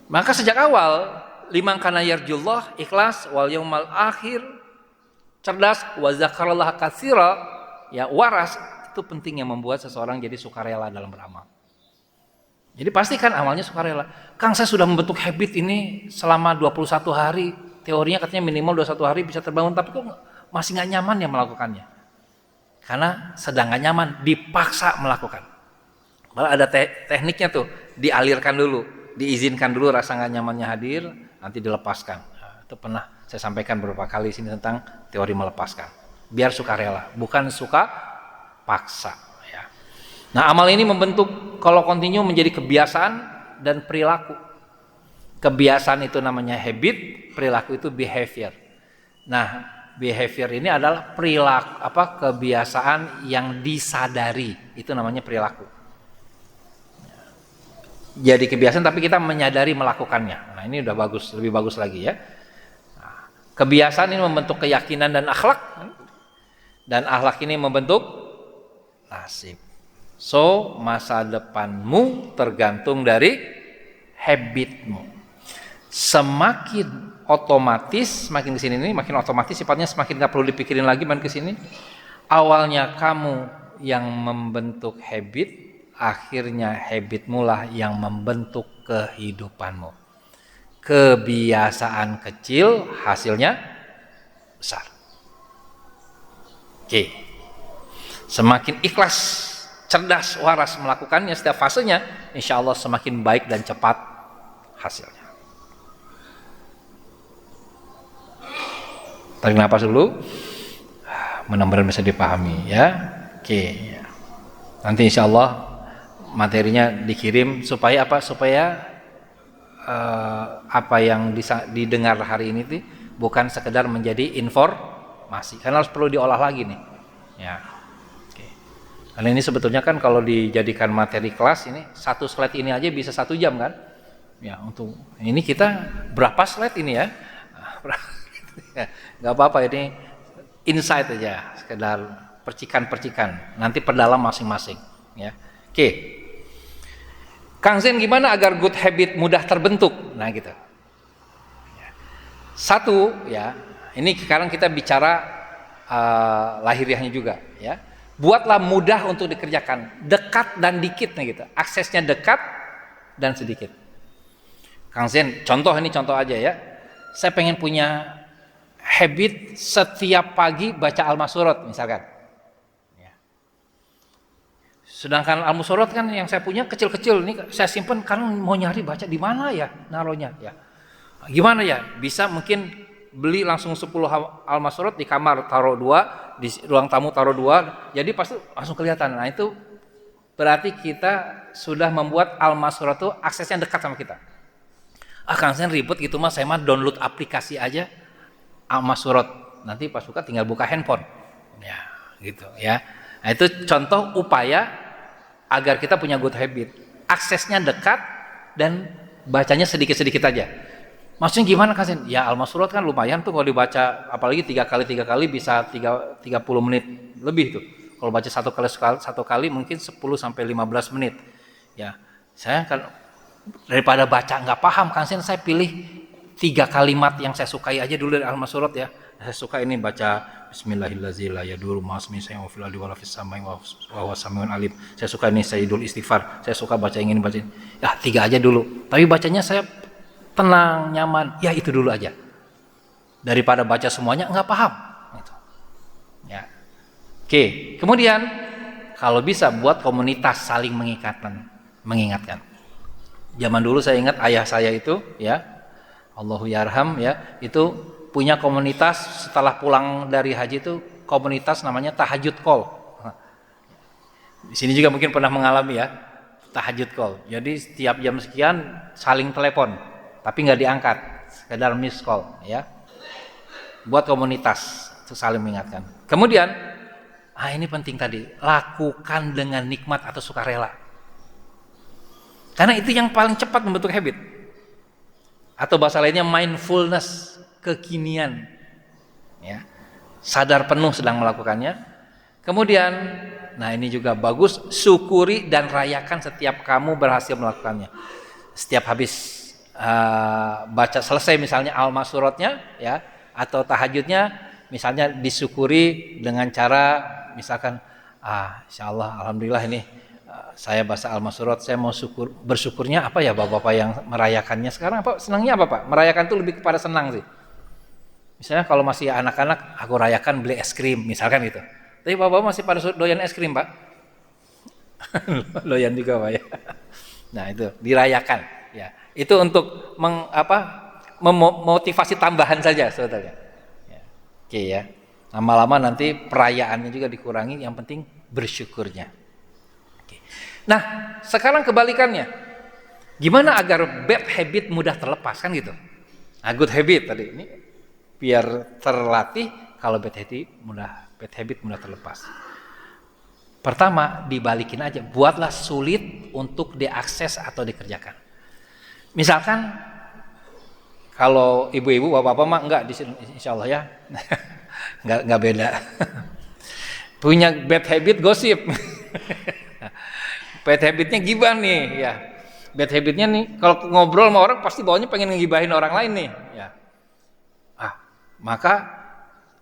Maka sejak awal liman kana yarjullah, ikhlas, wal yaumal akhir, cerdas, wa zakarallah katsira, ya waras, itu penting yang membuat seseorang jadi sukarela dalam beramal. Jadi pastikan amalnya sukarela. Kang, saya sudah membentuk habit ini selama 21 hari. Teorinya katanya minimal 21 hari bisa terbangun, tapi kok masih nggak nyaman ya melakukannya. Karena sedang nggak nyaman, dipaksa melakukan. Malah ada tekniknya tuh, dialirkan dulu, diizinkan dulu rasa nggak nyamannya hadir, nanti dilepaskan. Nah, itu pernah saya sampaikan beberapa kali sini tentang teori melepaskan. Biar sukarela, bukan suka paksa, ya. Nah, amal ini membentuk kalau kontinu menjadi kebiasaan dan perilaku. Kebiasaan itu namanya habit, perilaku itu behavior. Nah, behavior ini adalah perilaku kebiasaan yang disadari, itu namanya perilaku. Jadi kebiasaan tapi kita menyadari melakukannya. Nah, ini udah bagus, lebih bagus lagi ya. Nah, kebiasaan ini membentuk keyakinan dan akhlak, dan akhlak ini membentuk nasib. So, masa depanmu tergantung dari habitmu. Semakin otomatis, makin kesini nih, makin otomatis sifatnya, semakin gak perlu dipikirin lagi makin kesini. Awalnya kamu yang membentuk habit, akhirnya habitmu lah yang membentuk kehidupanmu. Kebiasaan kecil hasilnya besar. Oke. Semakin ikhlas, cerdas, waras melakukannya setiap fasenya, insya Allah semakin baik dan cepat hasilnya. Tarik nafas dulu. Mudah-mudahan bisa dipahami ya. Oke. Nanti insya Allah materinya dikirim supaya apa? Supaya apa yang didengar hari ini tuh bukan sekedar menjadi informasi, karena harus perlu diolah lagi nih. Ya. Oke. Karena ini sebetulnya kan kalau dijadikan materi kelas ini satu slide ini aja bisa 1 jam kan? Ya, untuk ini kita berapa slide ini ya? Nggak apa-apa, ini insight aja, sekedar percikan-percikan. Nanti perdalam masing-masing. Ya, oke. Kang Zen, gimana agar good habit mudah terbentuk? Nah, gitu. Satu, ya. Ini sekarang kita bicara lahiriahnya juga, ya. Buatlah mudah untuk dikerjakan, dekat dan dikit, nah gitu. Aksesnya dekat dan sedikit. Kang Zen, contoh aja ya. Saya pengen punya habit setiap pagi baca Al-Masyurat misalkan. Ya. Sedangkan Al-Masyurat kan yang saya punya kecil-kecil, ini saya simpen karena mau nyari baca di mana ya naruhnya ya. Gimana ya? Bisa mungkin beli langsung 10 Al-Masyurat di kamar taruh 2, di ruang tamu taruh 2, jadi pasti langsung kelihatan. Nah, itu berarti kita sudah membuat Al-Masyurat itu aksesnya dekat sama kita. Kang Sen ribet gitu mas, saya mah download aplikasi aja Al-Masyurat, nanti pas suka tinggal buka handphone, ya gitu ya. Nah, itu contoh upaya agar kita punya good habit, aksesnya dekat dan bacanya sedikit-sedikit aja. Maksudnya gimana Kang Sen? Ya Al-Masyurat kan lumayan tuh kalau dibaca, apalagi 3 kali bisa 30 menit lebih tuh. Kalau baca satu kali mungkin 10 sampai 15 menit. Ya, saya kan daripada baca nggak paham Kang Sen, saya pilih 3 kalimat yang saya sukai aja dulu dari Al-Masyurat ya. Saya suka ini baca Bismillahirrahmanirrahim ma'asmi saya wa fil ardi wa fis samai wa huwa samiun alim. Saya suka ini Sayyidul Istighfar. Saya suka baca yang ini baca ini. Ya 3 aja dulu. Tapi bacanya saya tenang, nyaman. Ya itu dulu aja. Daripada baca semuanya nggak paham. Gitu. Ya. Oke. Kemudian kalau bisa buat komunitas saling mengingatkan. Zaman dulu saya ingat ayah saya itu ya, Allahu yarham ya, itu punya komunitas setelah pulang dari haji itu komunitas namanya tahajud call. Di sini juga mungkin pernah mengalami ya, tahajud call. Jadi setiap jam sekian saling telepon, tapi nggak diangkat, sekedar miss call ya. Buat komunitas itu saling mengingatkan. Kemudian, ini penting tadi, lakukan dengan nikmat atau sukarela. Karena itu yang paling cepat membentuk habit. Atau bahasa lainnya mindfulness, kekinian. Ya. Sadar penuh sedang melakukannya. Kemudian, nah ini juga bagus, syukuri dan rayakan setiap kamu berhasil melakukannya. Setiap habis baca selesai misalnya Al-Masyuratnya ya, atau tahajudnya, misalnya disyukuri dengan cara misalkan insyaallah alhamdulillah ini saya baca Al-Masyurat, saya mau bersyukurnya apa ya Bapak-bapak yang merayakannya sekarang, apa senangnya apa Pak? Merayakan itu lebih kepada senang sih. Misalnya kalau masih anak-anak, aku rayakan beli es krim misalkan gitu. Tapi Bapak masih pada doyan es krim Pak? Doyan juga Pak ya. Nah itu dirayakan ya. Itu untuk memotivasi tambahan saja sebetulnya. Ya. Oke ya. Lama-lama nanti perayaannya juga dikurangi, yang penting bersyukurnya. Nah, sekarang kebalikannya. Gimana agar bad habit mudah terlepas kan gitu? Nah, good habit tadi ini biar terlatih, kalau bad habit mudah terlepas. Pertama, dibalikin aja, buatlah sulit untuk diakses atau dikerjakan. Misalkan kalau ibu-ibu, bapak-bapak mah enggak, insyaallah ya. enggak beda. Punya bad habit gosip. Bad habitnya gibah nih ya. Bad habitnya nih kalau ngobrol sama orang pasti bawanya pengen ngegibahin orang lain nih ya. Maka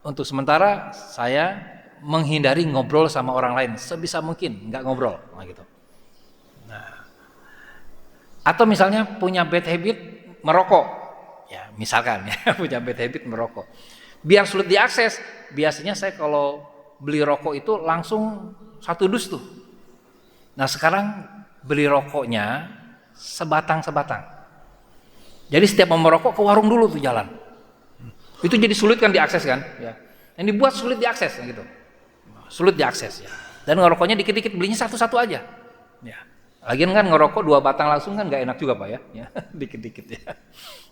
untuk sementara saya menghindari ngobrol sama orang lain sebisa mungkin, nggak ngobrol gitu. Nah, atau misalnya punya bad habit merokok. Ya, misalkan ya punya bad habit merokok. Biar sulit diakses, biasanya saya kalau beli rokok itu langsung 1 dus tuh. Nah sekarang beli rokoknya sebatang-sebatang. Jadi setiap mau merokok ke warung dulu tuh jalan. Itu jadi sulit kan diakses kan, ya. Yang dibuat sulit diakses gitu. Sulit diakses ya. Dan ngerokoknya dikit-dikit, belinya satu-satu aja. Ya. Lagian kan ngerokok 2 batang langsung kan nggak enak juga Pak ya. Ya, dikit-dikit ya.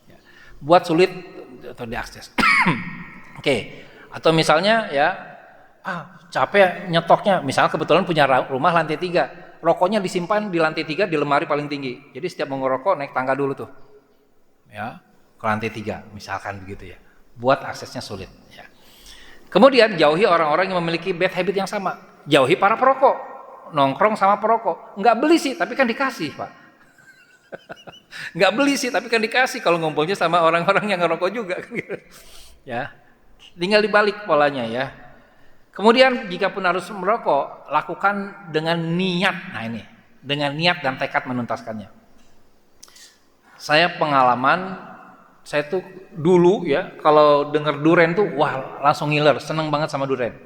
Ya. Buat sulit atau diakses. Oke. Atau misalnya ya, capek nyetoknya. Misalnya kebetulan punya rumah lantai 3, rokoknya disimpan di lantai 3 di lemari paling tinggi. Jadi setiap mau ngerokok naik tangga dulu tuh. Ya, ke lantai 3 misalkan begitu ya. Buat aksesnya sulit ya. Kemudian jauhi orang-orang yang memiliki bad habit yang sama. Jauhi para perokok. Nongkrong sama perokok. Nggak beli sih, tapi kan dikasih, Pak. Nggak beli sih, tapi kan dikasih kalau ngumpulnya sama orang-orang yang ngerokok juga. Ya, tinggal dibalik polanya ya. Kemudian jika pun harus merokok, lakukan dengan niat. Nah ini, dengan niat dan tekad menuntaskannya. Saya pengalaman, saya tuh dulu ya kalau dengar duren tuh wah langsung ngiler, seneng banget sama duren.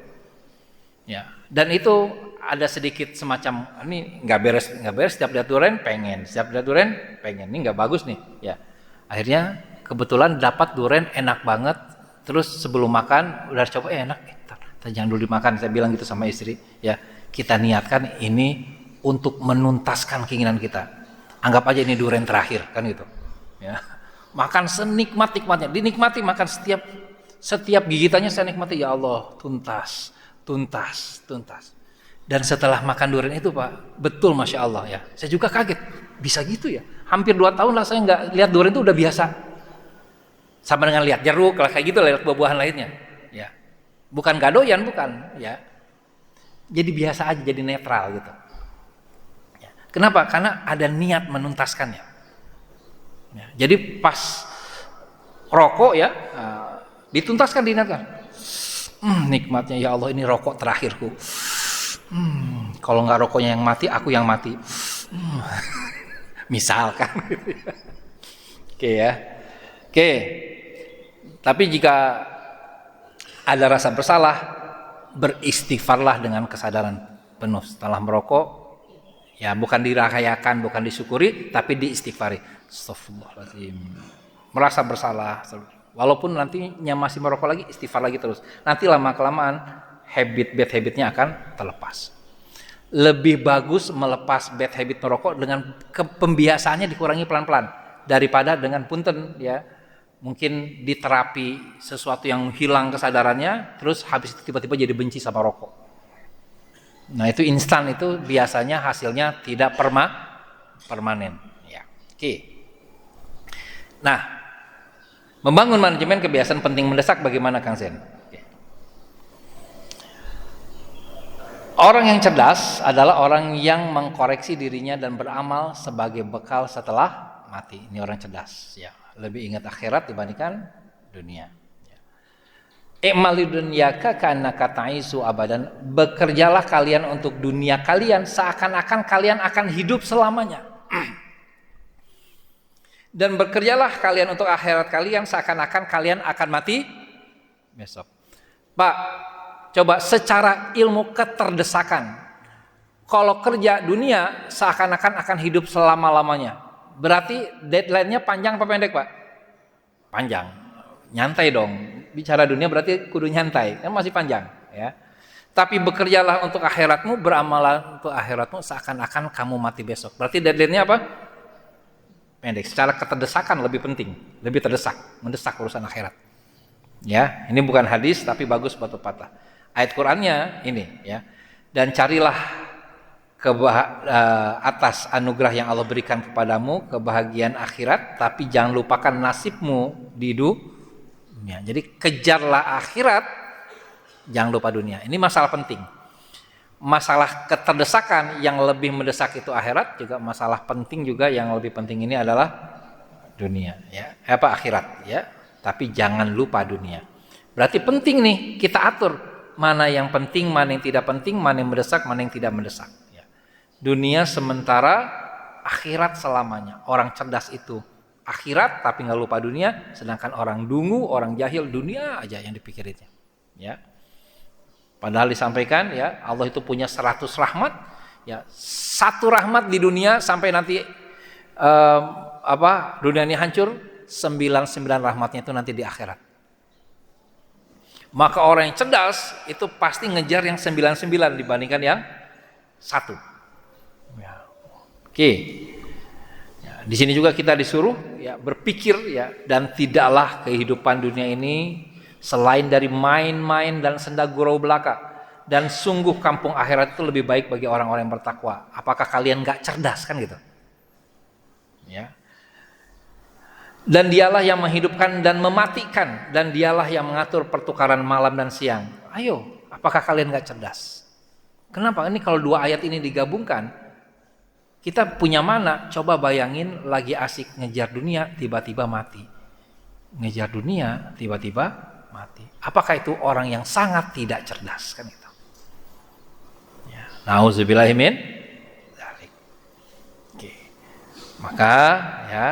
Ya, dan itu ada sedikit semacam ini nggak beres setiap lihat duren pengen, ini nggak bagus nih. Ya, akhirnya kebetulan dapat duren enak banget. Terus sebelum makan udah coba enak, jangan dulu dimakan. Saya bilang gitu sama istri. Ya, kita niatkan ini untuk menuntaskan keinginan kita. Anggap aja ini duren terakhir kan gitu. Ya. Makan senikmat-nikmatnya, dinikmati makan setiap gigitannya saya nikmati, ya Allah, tuntas. Dan setelah makan durian itu Pak, betul Masya Allah ya, saya juga kaget, bisa gitu ya, hampir 2 tahun lah saya nggak lihat durian itu udah biasa, sama dengan lihat jeruk lah kayak gitu, lihat buah-buahan lainnya, ya, bukan gadoyan bukan, ya, jadi biasa aja, jadi netral gitu. Ya. Kenapa? Karena ada niat menuntaskannya. Ya, jadi pas rokok ya dituntaskan, diniatkan. Nikmatnya ya Allah, ini rokok terakhirku. Kalau nggak rokoknya yang mati, aku yang mati. Misalkan. Gitu ya. Oke ya. Oke. Tapi jika ada rasa bersalah, beristighfarlah dengan kesadaran penuh setelah merokok. Ya, bukan dirakayakan, bukan disyukuri, tapi diistighfari. Astagfirullahaladzim. Merasa bersalah, walaupun nantinya masih merokok lagi, istighfar lagi terus. Nanti lama-kelamaan bad habitnya akan terlepas. Lebih bagus melepas bad habit merokok dengan pembiasaannya dikurangi pelan-pelan daripada dengan punten ya. Mungkin diterapi sesuatu yang hilang kesadarannya, terus habis itu tiba-tiba jadi benci sama rokok. Nah itu instan, itu biasanya hasilnya tidak permanen. Ya. Oke. Nah, membangun manajemen kebiasaan penting mendesak bagaimana Kang Sen? Oke. Orang yang cerdas adalah orang yang mengkoreksi dirinya dan beramal sebagai bekal setelah mati. Ini orang cerdas. Ya, lebih ingat akhirat dibandingkan dunia. I'malu dunyaka ka'annaka ta'isu abadan. Bekerjalah kalian untuk dunia kalian seakan-akan kalian akan hidup selamanya. Dan bekerjalah kalian untuk akhirat kalian seakan-akan kalian akan mati besok. Pak, coba secara ilmu keterdesakan. Kalau kerja dunia seakan-akan akan hidup selama-lamanya. Berarti deadline-nya panjang apa pendek, Pak? Panjang. Nyantai dong. Bicara dunia berarti kudu nyantai, kan masih panjang ya. Tapi bekerjalah untuk akhiratmu, beramalah untuk akhiratmu seakan-akan kamu mati besok. Berarti deadline-nya apa? Pendek. Secara keterdesakan lebih penting, lebih terdesak, mendesak urusan akhirat. Ya, ini bukan hadis tapi bagus buat pepatah. Ayat Qur'annya ini ya. Dan carilah atas anugerah yang Allah berikan kepadamu, kebahagiaan akhirat, tapi jangan lupakan nasibmu di dunia. Jadi kejarlah akhirat, jangan lupa dunia. Ini masalah penting. Masalah keterdesakan yang lebih mendesak itu akhirat, juga masalah penting juga yang lebih penting ini adalah dunia ya. Akhirat ya. Tapi jangan lupa dunia. Berarti penting nih kita atur mana yang penting, mana yang tidak penting, mana yang mendesak, mana yang tidak mendesak ya. Dunia sementara, akhirat selamanya. Orang cerdas itu akhirat tapi nggak lupa dunia, sedangkan orang dungu, orang jahil dunia aja yang dipikirinnya ya. Padahal disampaikan ya, Allah itu punya 100 rahmat ya. Satu rahmat di dunia sampai nanti dunia ini hancur, 99 rahmatnya itu nanti di akhirat Maka orang yang cerdas itu pasti ngejar yang 99 dibandingkan yang 1. Ya. Oke. Ya, di sini juga kita disuruh ya berpikir ya, dan tidaklah kehidupan dunia ini selain dari main-main dan senda gurau belaka, dan sungguh kampung akhirat itu lebih baik bagi orang-orang yang bertakwa. Apakah kalian nggak cerdas kan gitu? Ya. Dan dialah yang menghidupkan dan mematikan, dan dialah yang mengatur pertukaran malam dan siang. Ayo, apakah kalian nggak cerdas? Kenapa? Ini kalau 2 ayat ini digabungkan, kita punya mana? Coba bayangin lagi asik ngejar dunia, tiba-tiba mati. Ngejar dunia, tiba-tiba mati. Apakah itu orang yang sangat tidak cerdas kan itu? Ya. Nauzubillahi min dzalik. Oke. Maka ya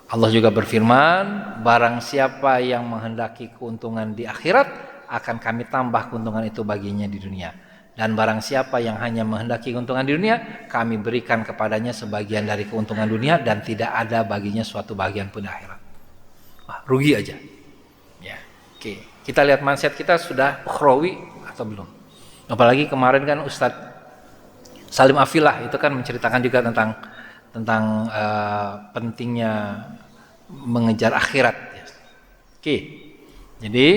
Allah juga berfirman, barang siapa yang menghendaki keuntungan di akhirat, akan kami tambah keuntungan itu baginya di dunia. Dan barang siapa yang hanya menghendaki keuntungan di dunia, kami berikan kepadanya sebagian dari keuntungan dunia, dan tidak ada baginya suatu bagian pun di akhirat. Wah, rugi aja. Ya, oke. Kita lihat mindset kita sudah ukhrawi atau belum. Apalagi kemarin kan Ustadz Salim Afilah itu kan menceritakan juga tentang pentingnya mengejar akhirat. Oke. Jadi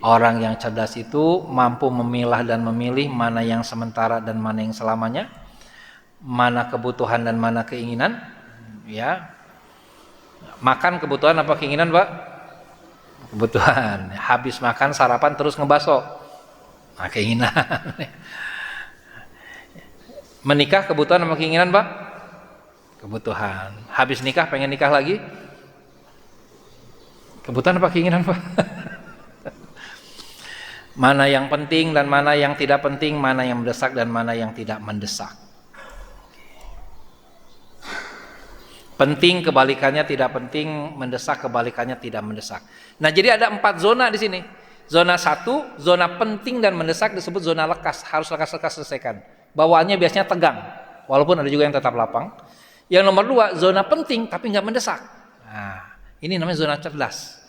orang yang cerdas itu mampu memilah dan memilih mana yang sementara dan mana yang selamanya, mana kebutuhan dan mana keinginan. Ya. Makan kebutuhan apa keinginan, Pak? Kebutuhan. Habis makan sarapan terus ngebaso. Nah, keinginan. Menikah kebutuhan apa keinginan, Pak? Kebutuhan. Habis nikah pengen nikah lagi? Kebutuhan apa keinginan, Pak? Mana yang penting dan mana yang tidak penting, mana yang mendesak dan mana yang tidak mendesak. Penting kebalikannya tidak penting, mendesak kebalikannya tidak mendesak. Nah, jadi ada 4 zona di sini. Zona 1, zona penting dan mendesak disebut zona lekas, harus lekas-lekas selesaikan. Bawaannya biasanya tegang, walaupun ada juga yang tetap lapang. Yang nomor 2, zona penting tapi nggak mendesak. Nah, ini namanya zona cerdas.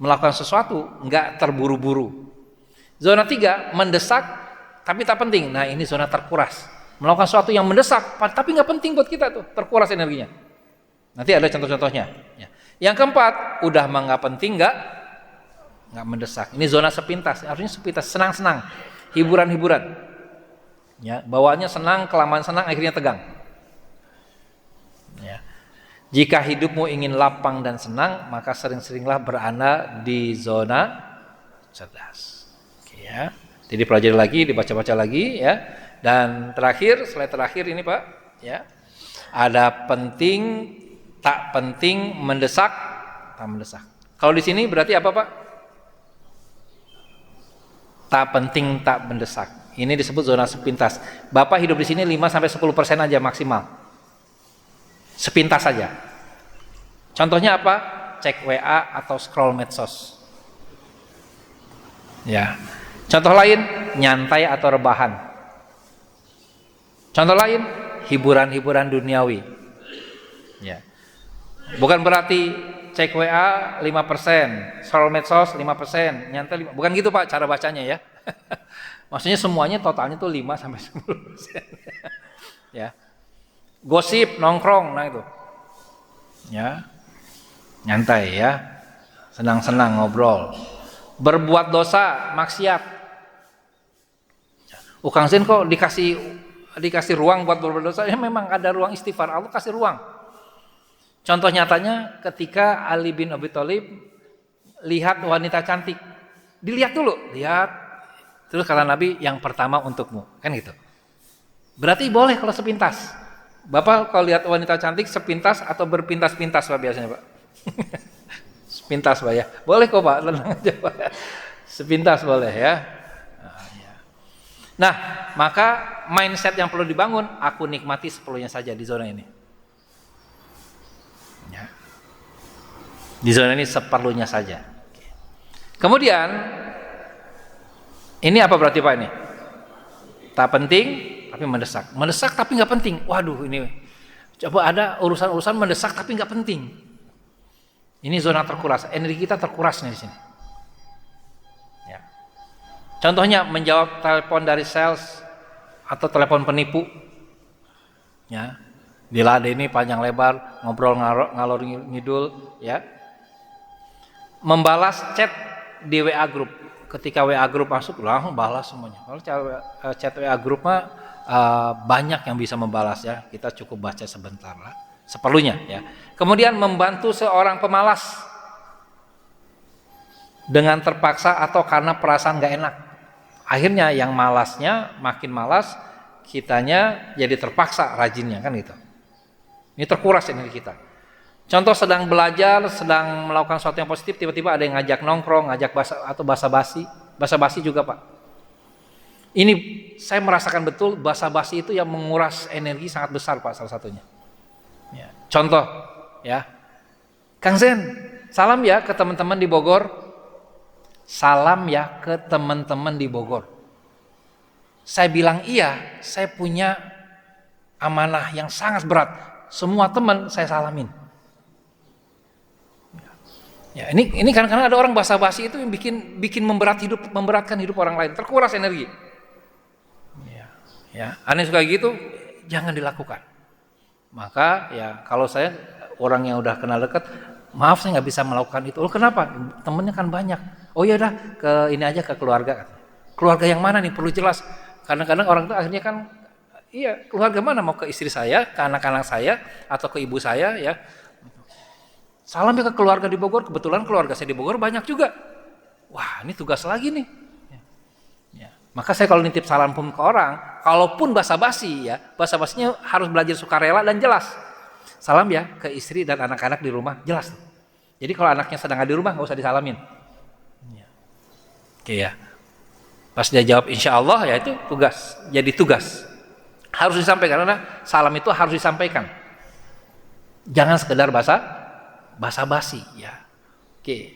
Melakukan sesuatu nggak terburu-buru. Zona 3, mendesak tapi tak penting. Nah, ini zona terkuras. Melakukan sesuatu yang mendesak tapi nggak penting buat kita tuh, terkuras energinya. Nanti ada contoh-contohnya. Yang keempat, udah mah nggak penting, nggak mendesak. Ini zona sepintas. Artinya sepintas, senang-senang, hiburan-hiburan. Ya, bawaannya senang, kelamaan senang, akhirnya tegang. Ya. Jika hidupmu ingin lapang dan senang, maka sering-seringlah berada di zona cerdas. Oke, ya. Jadi pelajari lagi, dibaca-baca lagi, ya. Dan terakhir, slide terakhir ini, Pak, ya. Ada penting, tak penting, mendesak, tak mendesak. Kalau di sini berarti apa, Pak? Tak penting, tak mendesak. Ini disebut zona sepintas. Bapak hidup di sini 5-10% aja maksimal. Sepintas saja. Contohnya apa? Cek WA atau scroll medsos. Ya. Contoh lain, nyantai atau rebahan. Contoh lain, hiburan-hiburan duniawi. Ya. Bukan berarti cek WA 5%, scroll medsos 5%, nyantai 5%. Bukan gitu, Pak, cara bacanya ya. Maksudnya semuanya totalnya tuh 5-10%. Ya. Gosip, nongkrong, nah itu. Ya. Nyantai ya. Senang-senang ngobrol. Berbuat dosa, maksiat. Kang Zain kok dikasih ruang buat berbuat dosa? Ya memang ada ruang istighfar, Allah kasih ruang. Contoh nyatanya ketika Ali bin Abi Thalib lihat wanita cantik. Dilihat dulu, lihat. Terus kata Nabi, yang pertama untukmu, kan gitu. Berarti boleh kalau sepintas. Bapak kalau lihat wanita cantik sepintas atau berpintas-pintas, Pak, biasanya, Pak? Sepintas, Pak, ya. Boleh kok, Pak, tenang aja, Pak. Sepintas boleh ya. Nah, maka mindset yang perlu dibangun, aku nikmati sepenuhnya saja di zona ini. Ya. Di zona ini seperlunya saja. Kemudian, ini apa berarti, Pak, ini? Tak penting tapi mendesak. Mendesak tapi nggak penting. Waduh, ini coba ada urusan-urusan mendesak tapi nggak penting. Ini zona terkuras. Energi kita terkuras nih di sini. Contohnya menjawab telepon dari sales atau telepon penipu. Ya. Diladeni panjang lebar, ngobrol ngalor ngidul, ya. Membalas chat di WA grup. Ketika WA grup masuk, langsung balas semuanya. Kalau chat WA grup mah banyak yang bisa membalas, ya. Kita cukup baca sebentar lah, seperlunya, ya. Kemudian membantu seorang pemalas dengan terpaksa atau karena perasaan nggak enak. Akhirnya yang malasnya makin malas, kitanya jadi terpaksa rajinnya, kan gitu. Ini terkuras energi kita. Contoh sedang belajar, sedang melakukan sesuatu yang positif, tiba-tiba ada yang ngajak nongkrong, ngajak basa-basi. Basa-basi juga, Pak. Ini saya merasakan betul basa-basi itu yang menguras energi sangat besar, Pak, salah satunya. Ya. Contoh, ya. Kang Zen, salam ya ke teman-teman di Bogor. Salam ya ke teman-teman di Bogor. Saya bilang iya, saya punya amanah yang sangat berat. Semua teman saya salamin. Ya, ini kadang-kadang ada orang basa-basi itu yang bikin memberatkan hidup orang lain, terkuras energi. Ya, aneh suka gitu, jangan dilakukan. Maka ya kalau saya orang yang udah kenal dekat, maaf saya nggak bisa melakukan itu. Oh kenapa? Temennya kan banyak. Oh ya udah ke ini aja ke keluarga. Keluarga yang mana nih perlu jelas. Kadang-kadang orang itu akhirnya kan, iya keluarga mana, mau ke istri saya, ke anak-anak saya, atau ke ibu saya, ya. Salam ya ke keluarga di Bogor. Kebetulan keluarga saya di Bogor banyak juga. Wah ini tugas lagi nih. Ya. Maka saya kalau nitip salam pun ke orang, kalaupun basa-basi ya, basa-basinya harus belajar sukarela dan jelas. Salam ya ke istri dan anak-anak di rumah, jelas. Jadi kalau anaknya sedang ada di rumah nggak usah disalamin. Ya. Oke ya. Pas dia jawab insya Allah ya itu tugas, jadi tugas. Harus disampaikan karena salam itu harus disampaikan. Jangan sekedar basa-basi ya. Oke.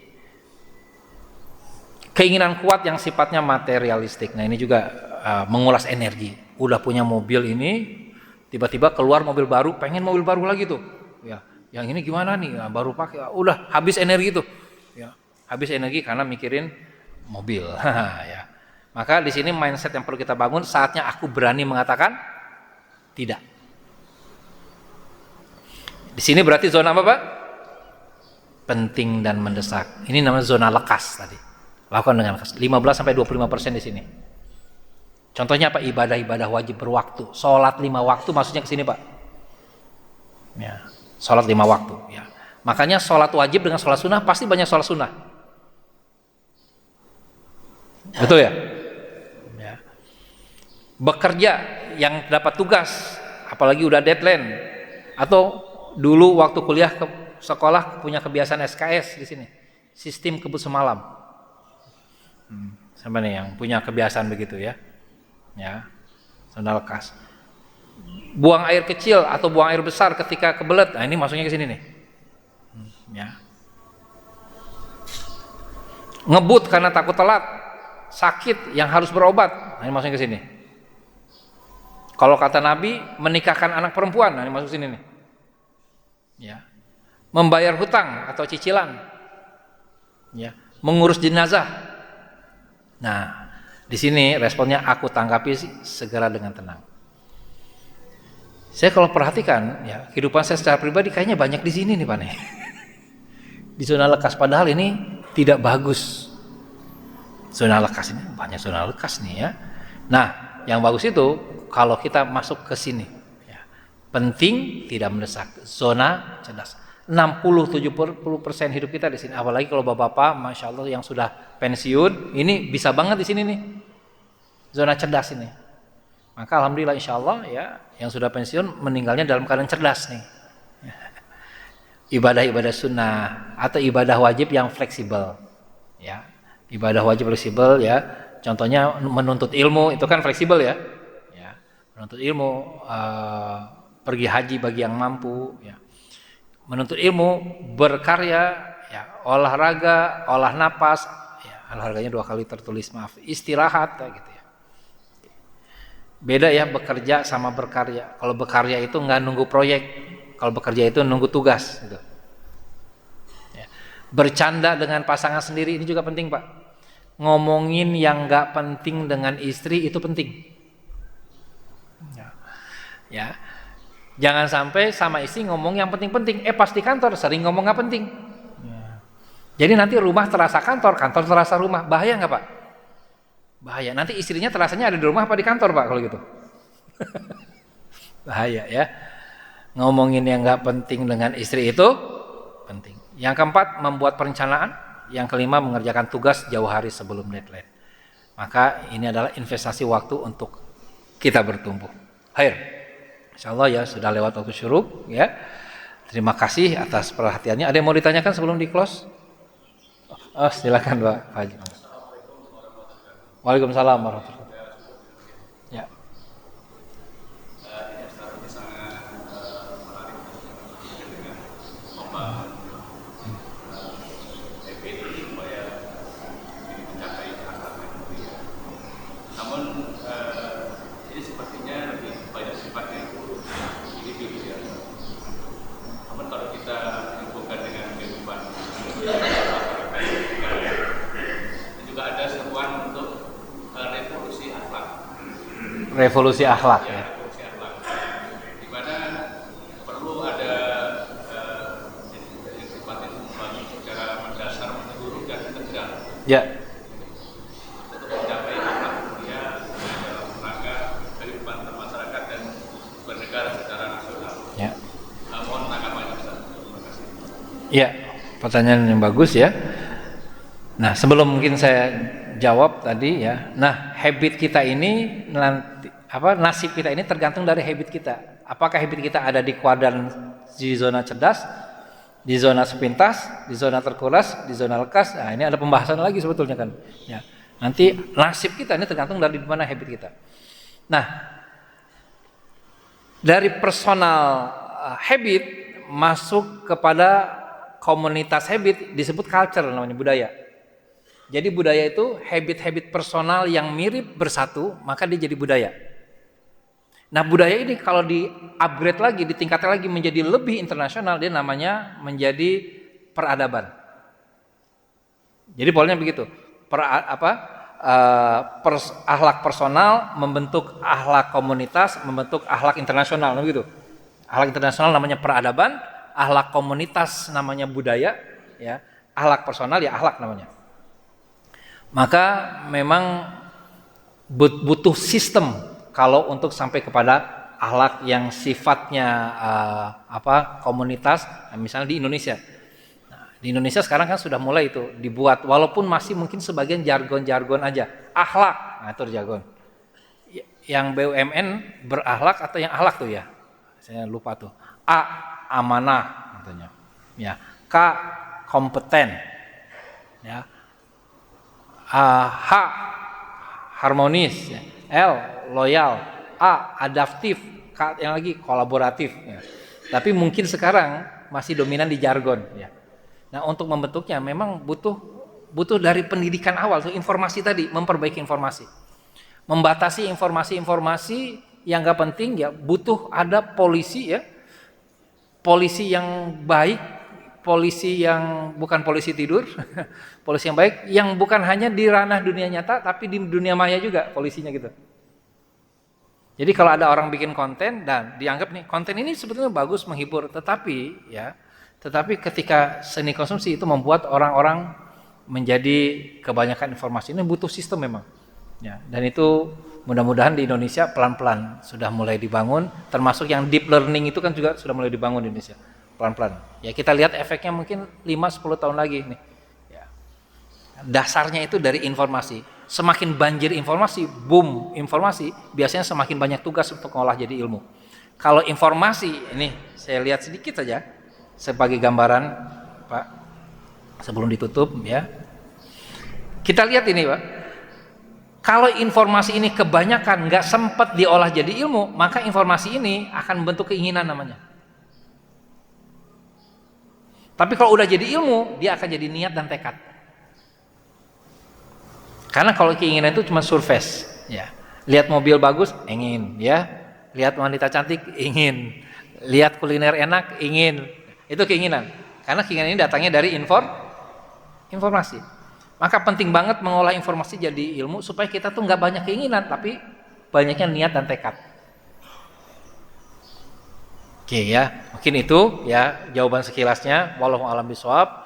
Keinginan kuat yang sifatnya materialistik. Nah, ini juga menguras energi. Udah punya mobil ini, tiba-tiba keluar mobil baru, pengen mobil baru lagi tuh. Ya, yang ini gimana nih? Nah, baru pakai, udah habis energi tuh. Ya, habis energi karena mikirin mobil. Ya. Maka di sini mindset yang perlu kita bangun, saatnya aku berani mengatakan tidak. Di sini berarti zona apa, Pak? Penting dan mendesak. Ini namanya zona lekas tadi. Lakukan dengan lekas. 15-25% di sini. Contohnya apa? Ibadah-ibadah wajib berwaktu. Sholat 5 waktu maksudnya ke sini, Pak. Ya, sholat 5 waktu. Ya. Makanya sholat wajib dengan sholat sunnah pasti banyak sholat sunnah. Betul ya? Ya. Bekerja yang dapat tugas, apalagi udah deadline, atau dulu waktu kuliah ke sekolah punya kebiasaan SKS di sini, sistem kebut semalam. Sama nih yang punya kebiasaan begitu ya. Ya, zona lekas. Buang air kecil atau buang air besar ketika kebelet. Nah, ini masuknya ke sini nih. Ya. Ngebut karena takut telat, sakit yang harus berobat. Nah, ini masuknya ke sini. Kalau kata Nabi, menikahkan anak perempuan. Nah, ini masuk sini nih. Ya. Membayar hutang atau cicilan. Ya. Mengurus jenazah. Nah, di sini responnya aku tanggapi segera dengan tenang. Saya kalau perhatikan, ya kehidupan saya secara pribadi kayaknya banyak di sini nih Pak nih. Di zona lekas, padahal ini tidak bagus. Zona lekas ini banyak zona lekas nih ya. Nah, yang bagus itu kalau kita masuk ke sini. Ya. Penting tidak mendesak. Zona cerdas. 60-70% hidup kita di sini. Apalagi kalau bapak-bapak, masya Allah yang sudah pensiun, ini bisa banget di sini nih. Zona cerdas ini. Maka alhamdulillah insya Allah ya, yang sudah pensiun meninggalnya dalam keadaan cerdas nih. Ibadah-ibadah sunnah atau ibadah wajib yang fleksibel. Ya, ibadah wajib fleksibel ya. Contohnya menuntut ilmu itu kan fleksibel ya. Ya, menuntut ilmu, pergi haji bagi yang mampu. Ya. Menuntut ilmu, berkarya, ya, olahraga, olah napas, ya, olahraganya 2 kali tertulis maaf, istirahat, ya, gitu ya. Beda ya bekerja sama berkarya. Kalau berkarya itu nggak nunggu proyek, kalau bekerja itu nunggu tugas. Gitu. Ya. Bercanda dengan pasangan sendiri ini juga penting Pak. ngomongin yang nggak penting dengan istri itu penting. Ya, jangan sampai sama istri ngomong yang penting-penting. Pas di kantor sering ngomong nggak penting. Jadi nanti rumah terasa kantor, kantor terasa rumah. Bahaya nggak Pak? Bahaya. Nanti istrinya terasanya ada di rumah apa di kantor Pak kalau gitu? Bahaya ya. Ngomongin yang nggak penting dengan istri itu penting. Yang keempat, membuat perencanaan. Yang kelima, mengerjakan tugas jauh hari sebelum deadline. Maka ini adalah investasi waktu untuk kita bertumbuh. Khair. Insyaallah ya sudah lewat waktu syuruk ya. Terima kasih atas perhatiannya. Ada yang mau ditanyakan sebelum di close? Oh, silakan Pak Haji. Waalaikumsalam warahmatullahi wabarakatuh. Ya. Revolusi akhlak ya. Revolusi akhlak. Di mana perlu ada yang sifatnya secara mendasar, menyeluruh dan integral. Ya. Untuk mencapai akhlak mulia dalam rangka kehidupan bermasyarakat dan bernegara secara nasional. Ya. Mohon tanggapannya Ustaz. Terima kasih. Ya, pertanyaan yang bagus ya. Nah, sebelum mungkin saya jawab tadi ya. Nah, habit kita ini nanti nasib kita ini tergantung dari habit kita. Apakah habit kita ada di kuadran di zona cerdas, di zona sepintas, di zona terkuras, di zona lekas? Nah, ini ada pembahasan lagi sebetulnya kan. Ya. Nanti nasib kita ini tergantung dari mana habit kita. Nah, dari personal habit masuk kepada komunitas habit disebut culture namanya budaya. Jadi budaya itu habit-habit personal yang mirip bersatu, maka dia jadi budaya. Nah, budaya ini kalau di-upgrade lagi, ditingkatkan lagi menjadi lebih internasional, dia namanya menjadi peradaban. Jadi polanya begitu. Akhlak personal membentuk akhlak komunitas, membentuk akhlak internasional, begitu. Akhlak internasional namanya peradaban, akhlak komunitas namanya budaya, ya. Akhlak personal ya akhlak namanya. Maka memang butuh sistem kalau untuk sampai kepada akhlak yang sifatnya komunitas, misalnya di Indonesia. Nah, di Indonesia sekarang kan sudah mulai itu dibuat, walaupun masih mungkin sebagian jargon-jargon aja. Akhlak, nah itu jargon. Yang BUMN berakhlak atau yang akhlak tuh ya? Saya lupa tuh. A, amanah katanya. Ya. K, kompeten. Ya. H, harmonis. Ya. L, loyal. A, adaptif. K, yang lagi kolaboratif. Ya. Tapi mungkin sekarang masih dominan di jargon. Ya. Nah, untuk membentuknya memang butuh dari pendidikan awal, tuh informasi tadi, memperbaiki informasi, membatasi informasi-informasi yang nggak penting. Ya, butuh ada polisi ya, polisi yang baik, polisi yang bukan polisi tidur, polisi yang baik, yang bukan hanya di ranah dunia nyata, tapi di dunia maya juga polisinya gitu. Jadi kalau ada orang bikin konten dan dianggap nih konten ini sebetulnya bagus menghibur, tetapi ketika seni konsumsi itu membuat orang-orang menjadi kebanyakan informasi, ini butuh sistem memang. Ya, dan itu mudah-mudahan di Indonesia pelan-pelan sudah mulai dibangun, termasuk yang deep learning itu kan juga sudah mulai dibangun di Indonesia. Pelan-pelan. Ya, kita lihat efeknya mungkin 5-10 tahun lagi nih. Ya. Dasarnya itu dari informasi. Semakin banjir informasi, boom informasi, biasanya semakin banyak tugas untuk mengolah jadi ilmu. Kalau informasi, ini saya lihat sedikit saja sebagai gambaran, Pak, sebelum ditutup ya. Kita lihat ini, Pak. Kalau informasi ini kebanyakan nggak sempat diolah jadi ilmu, maka informasi ini akan membentuk keinginan namanya. Tapi kalau udah jadi ilmu, dia akan jadi niat dan tekad. Karena kalau keinginan itu cuma surface, ya. Lihat mobil bagus, ingin, ya. Lihat wanita cantik, ingin. Lihat kuliner enak, ingin. Itu keinginan. Karena keinginan ini datangnya dari informasi. Maka penting banget mengolah informasi jadi ilmu supaya kita tuh nggak banyak keinginan, tapi banyaknya niat dan tekad. Oke ya, mungkin itu ya jawaban sekilasnya. Wallahu a'lam bishawab.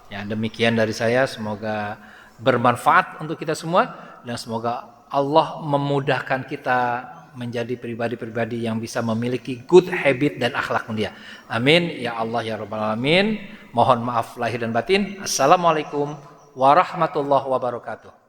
Ya, demikian dari saya, semoga bermanfaat untuk kita semua dan semoga Allah memudahkan kita menjadi pribadi-pribadi yang bisa memiliki good habit dan akhlak mulia. Amin ya Allah ya rabbal alamin. Mohon maaf lahir dan batin. Assalamualaikum warahmatullahi wabarakatuh.